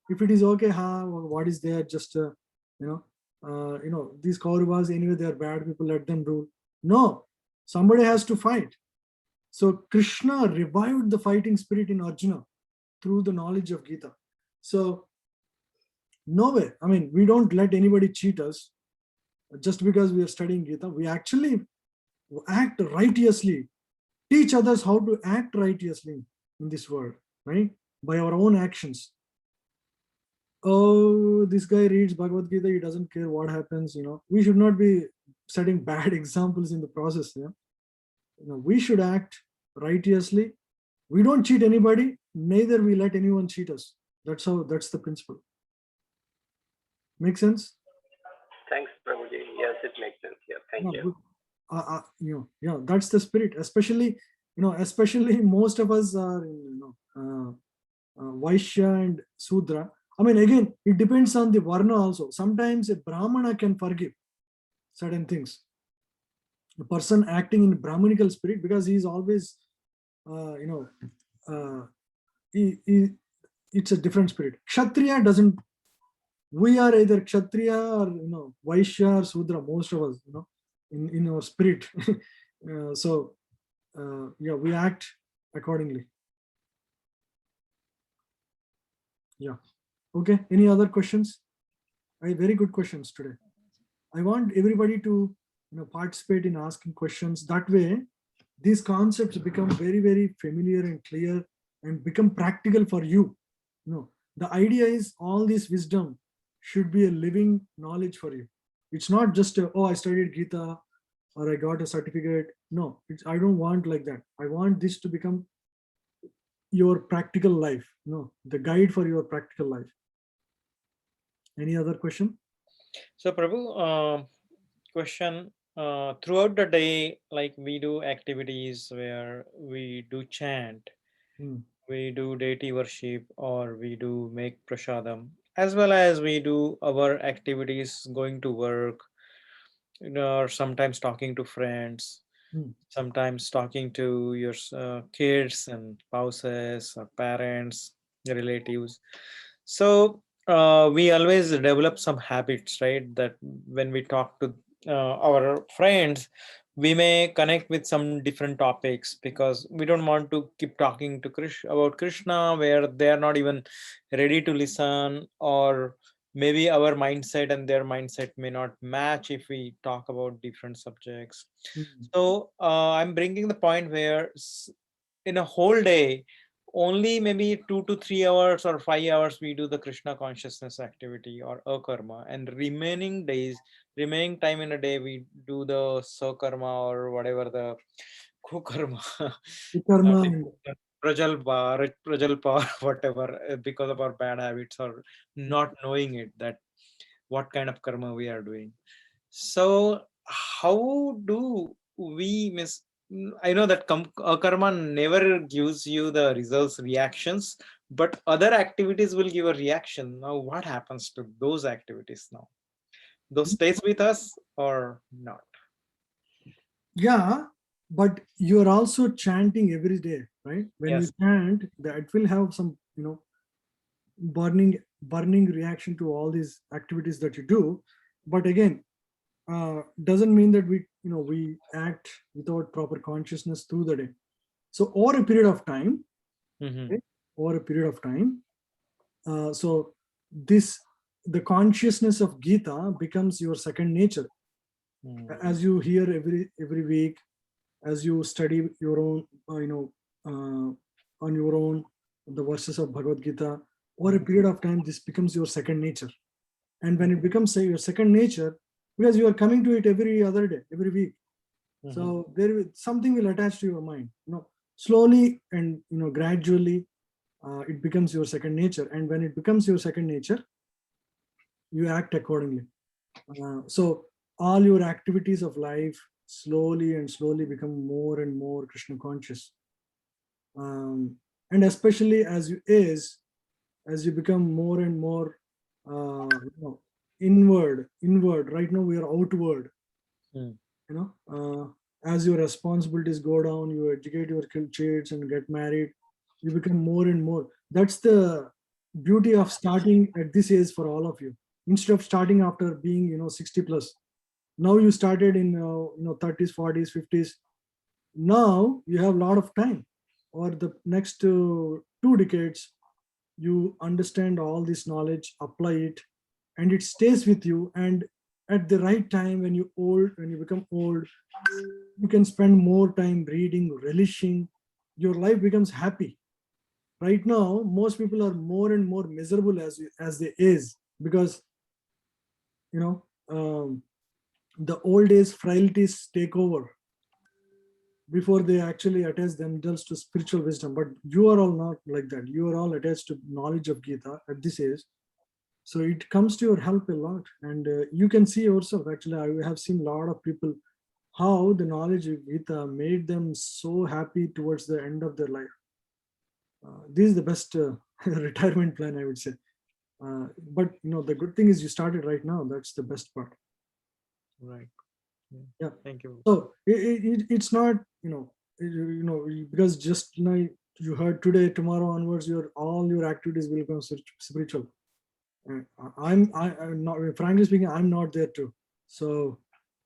If it is okay, what is there? Just these Kauravas, anyway, they are bad people, let them rule. No, somebody has to fight. So Krishna revived the fighting spirit in Arjuna through the knowledge of Gita. So no way. I mean, we don't let anybody cheat us just because we are studying Gita. We actually act righteously, teach others how to act righteously in this world, right? By our own actions. Oh, this guy reads Bhagavad Gita, he doesn't care what happens, We should not be setting bad examples in the process. We should act righteously. We don't cheat anybody, neither we let anyone cheat us. That's the principle. Make sense? Thanks, Prabhuji. Yes, it makes sense. Yeah, thank you. That's the spirit. Especially most of us are, Vaishya and Sudra. I mean, again, it depends on the Varna also. Sometimes a Brahmana can forgive certain things. The person acting in Brahmanical spirit, because he is always, it's a different spirit. Kshatriya doesn't. We are either Kshatriya or Vaishya or Sudra, most of us, in our spirit. We act accordingly. Yeah. Okay. Any other questions? Very good questions today. I want everybody to participate in asking questions. That way, these concepts become very, very familiar and clear and become practical for you. The idea is all this wisdom should be a living knowledge for you. It's not just I studied Gita or I got a certificate. No, I don't want like that. I want this to become your practical life. The guide for your practical life. Any other question? So Prabhu, question, throughout the day, like we do activities where we do chant, we do deity worship, or we do make prasadam, as well as we do our activities going to work, or sometimes talking to friends, sometimes talking to your kids and spouses or parents, relatives. So we always develop some habits, right? That when we talk to our friends, we may connect with some different topics because we don't want to keep talking to about Krishna where they are not even ready to listen, or maybe our mindset and their mindset may not match if we talk about different subjects. So I'm bringing the point where in a whole day, only maybe 2 to 3 hours or 5 hours we do the Krishna consciousness activity or akarma, and remaining time in a day we do the sakarma or whatever the kukarma, prajalpa, whatever, because of our bad habits or not knowing it, that what kind of karma we are doing. So how do we I know that karma never gives you the results, reactions, but other activities will give a reaction. Now, what happens to those activities now? Those stays with us or not? Yeah, but you're also chanting every day, right? When you chant, it will have some, burning reaction to all these activities that you do. But again, doesn't mean that we act without proper consciousness through the day. So over a period of time, so the consciousness of Gita becomes your second nature. As you hear every week, as you study your own, on your own, the verses of Bhagavad Gita, over a period of time, this becomes your second nature. And when it becomes your second nature, because you are coming to it every other day, every week, so something will attach to your mind. Slowly and gradually, it becomes your second nature. And when it becomes your second nature, you act accordingly. So all your activities of life slowly and slowly become more and more Krishna conscious. And especially as you become more and more inward. Right now we are outward. As your responsibilities go down, you educate your kids and get married, you become more and more. That's the beauty of starting at this age for all of you. Instead of starting after being 60 plus, now you started in 30s, 40s, 50s. Now you have a lot of time, or the next 2 decades, you understand all this knowledge, apply it, and it stays with you. And at the right time, when you become old, you can spend more time reading, relishing. Your life becomes happy. Right now, most people are more and more miserable as they age, because the old age frailties take over before they actually attach themselves to spiritual wisdom. But you are all not like that. You are all attached to knowledge of Gita at this age. So it comes to your help a lot. And you can see yourself, actually, I have seen a lot of people, how the knowledge of Gita made them so happy towards the end of their life. This is the best retirement plan, I would say. But the good thing is you started right now. That's the best part. Right. Yeah. Thank you. So it's not because just you heard today, tomorrow onwards, all your activities will become spiritual. I'm not, frankly speaking, I'm not there too. So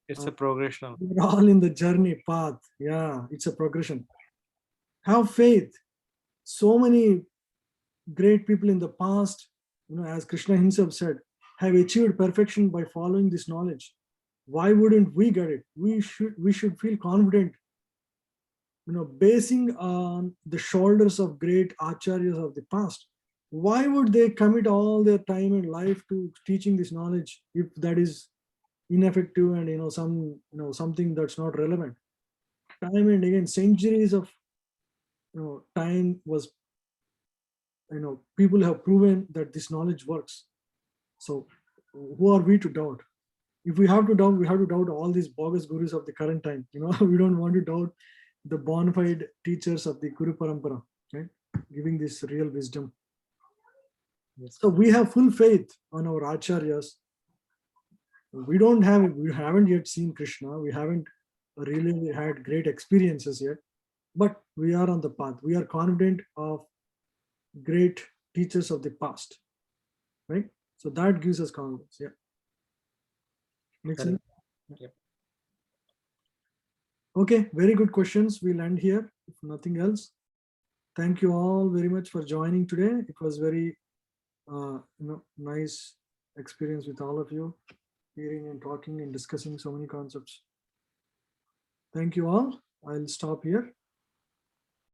It's a progression. we're all in the journey path. Yeah, it's a progression. Have faith. So many great people in the past, as Krishna himself said, have achieved perfection by following this knowledge. Why wouldn't we get it? We should feel confident, basing on the shoulders of great acharyas of the past. Why would they commit all their time and life to teaching this knowledge if that is ineffective and something that's not relevant? Time and again, centuries of time was, people have proven that this knowledge works. So who are we to doubt? If we have to doubt, we have to doubt all these bogus gurus of the current time. We don't want to doubt the bona fide teachers of the Guru Parampara, right? Giving this real wisdom. Yes. So we have full faith on our acharyas. We haven't yet seen Krishna. We haven't really had great experiences yet, but we are on the path. We are confident of great teachers of the past, right? So that gives us confidence. Yeah. Next slide. Yep. Okay, very good questions. We'll end here, if nothing else. Thank you all very much for joining today. It was very nice experience with all of you, hearing and talking and discussing so many concepts. Thank you all. I'll stop here.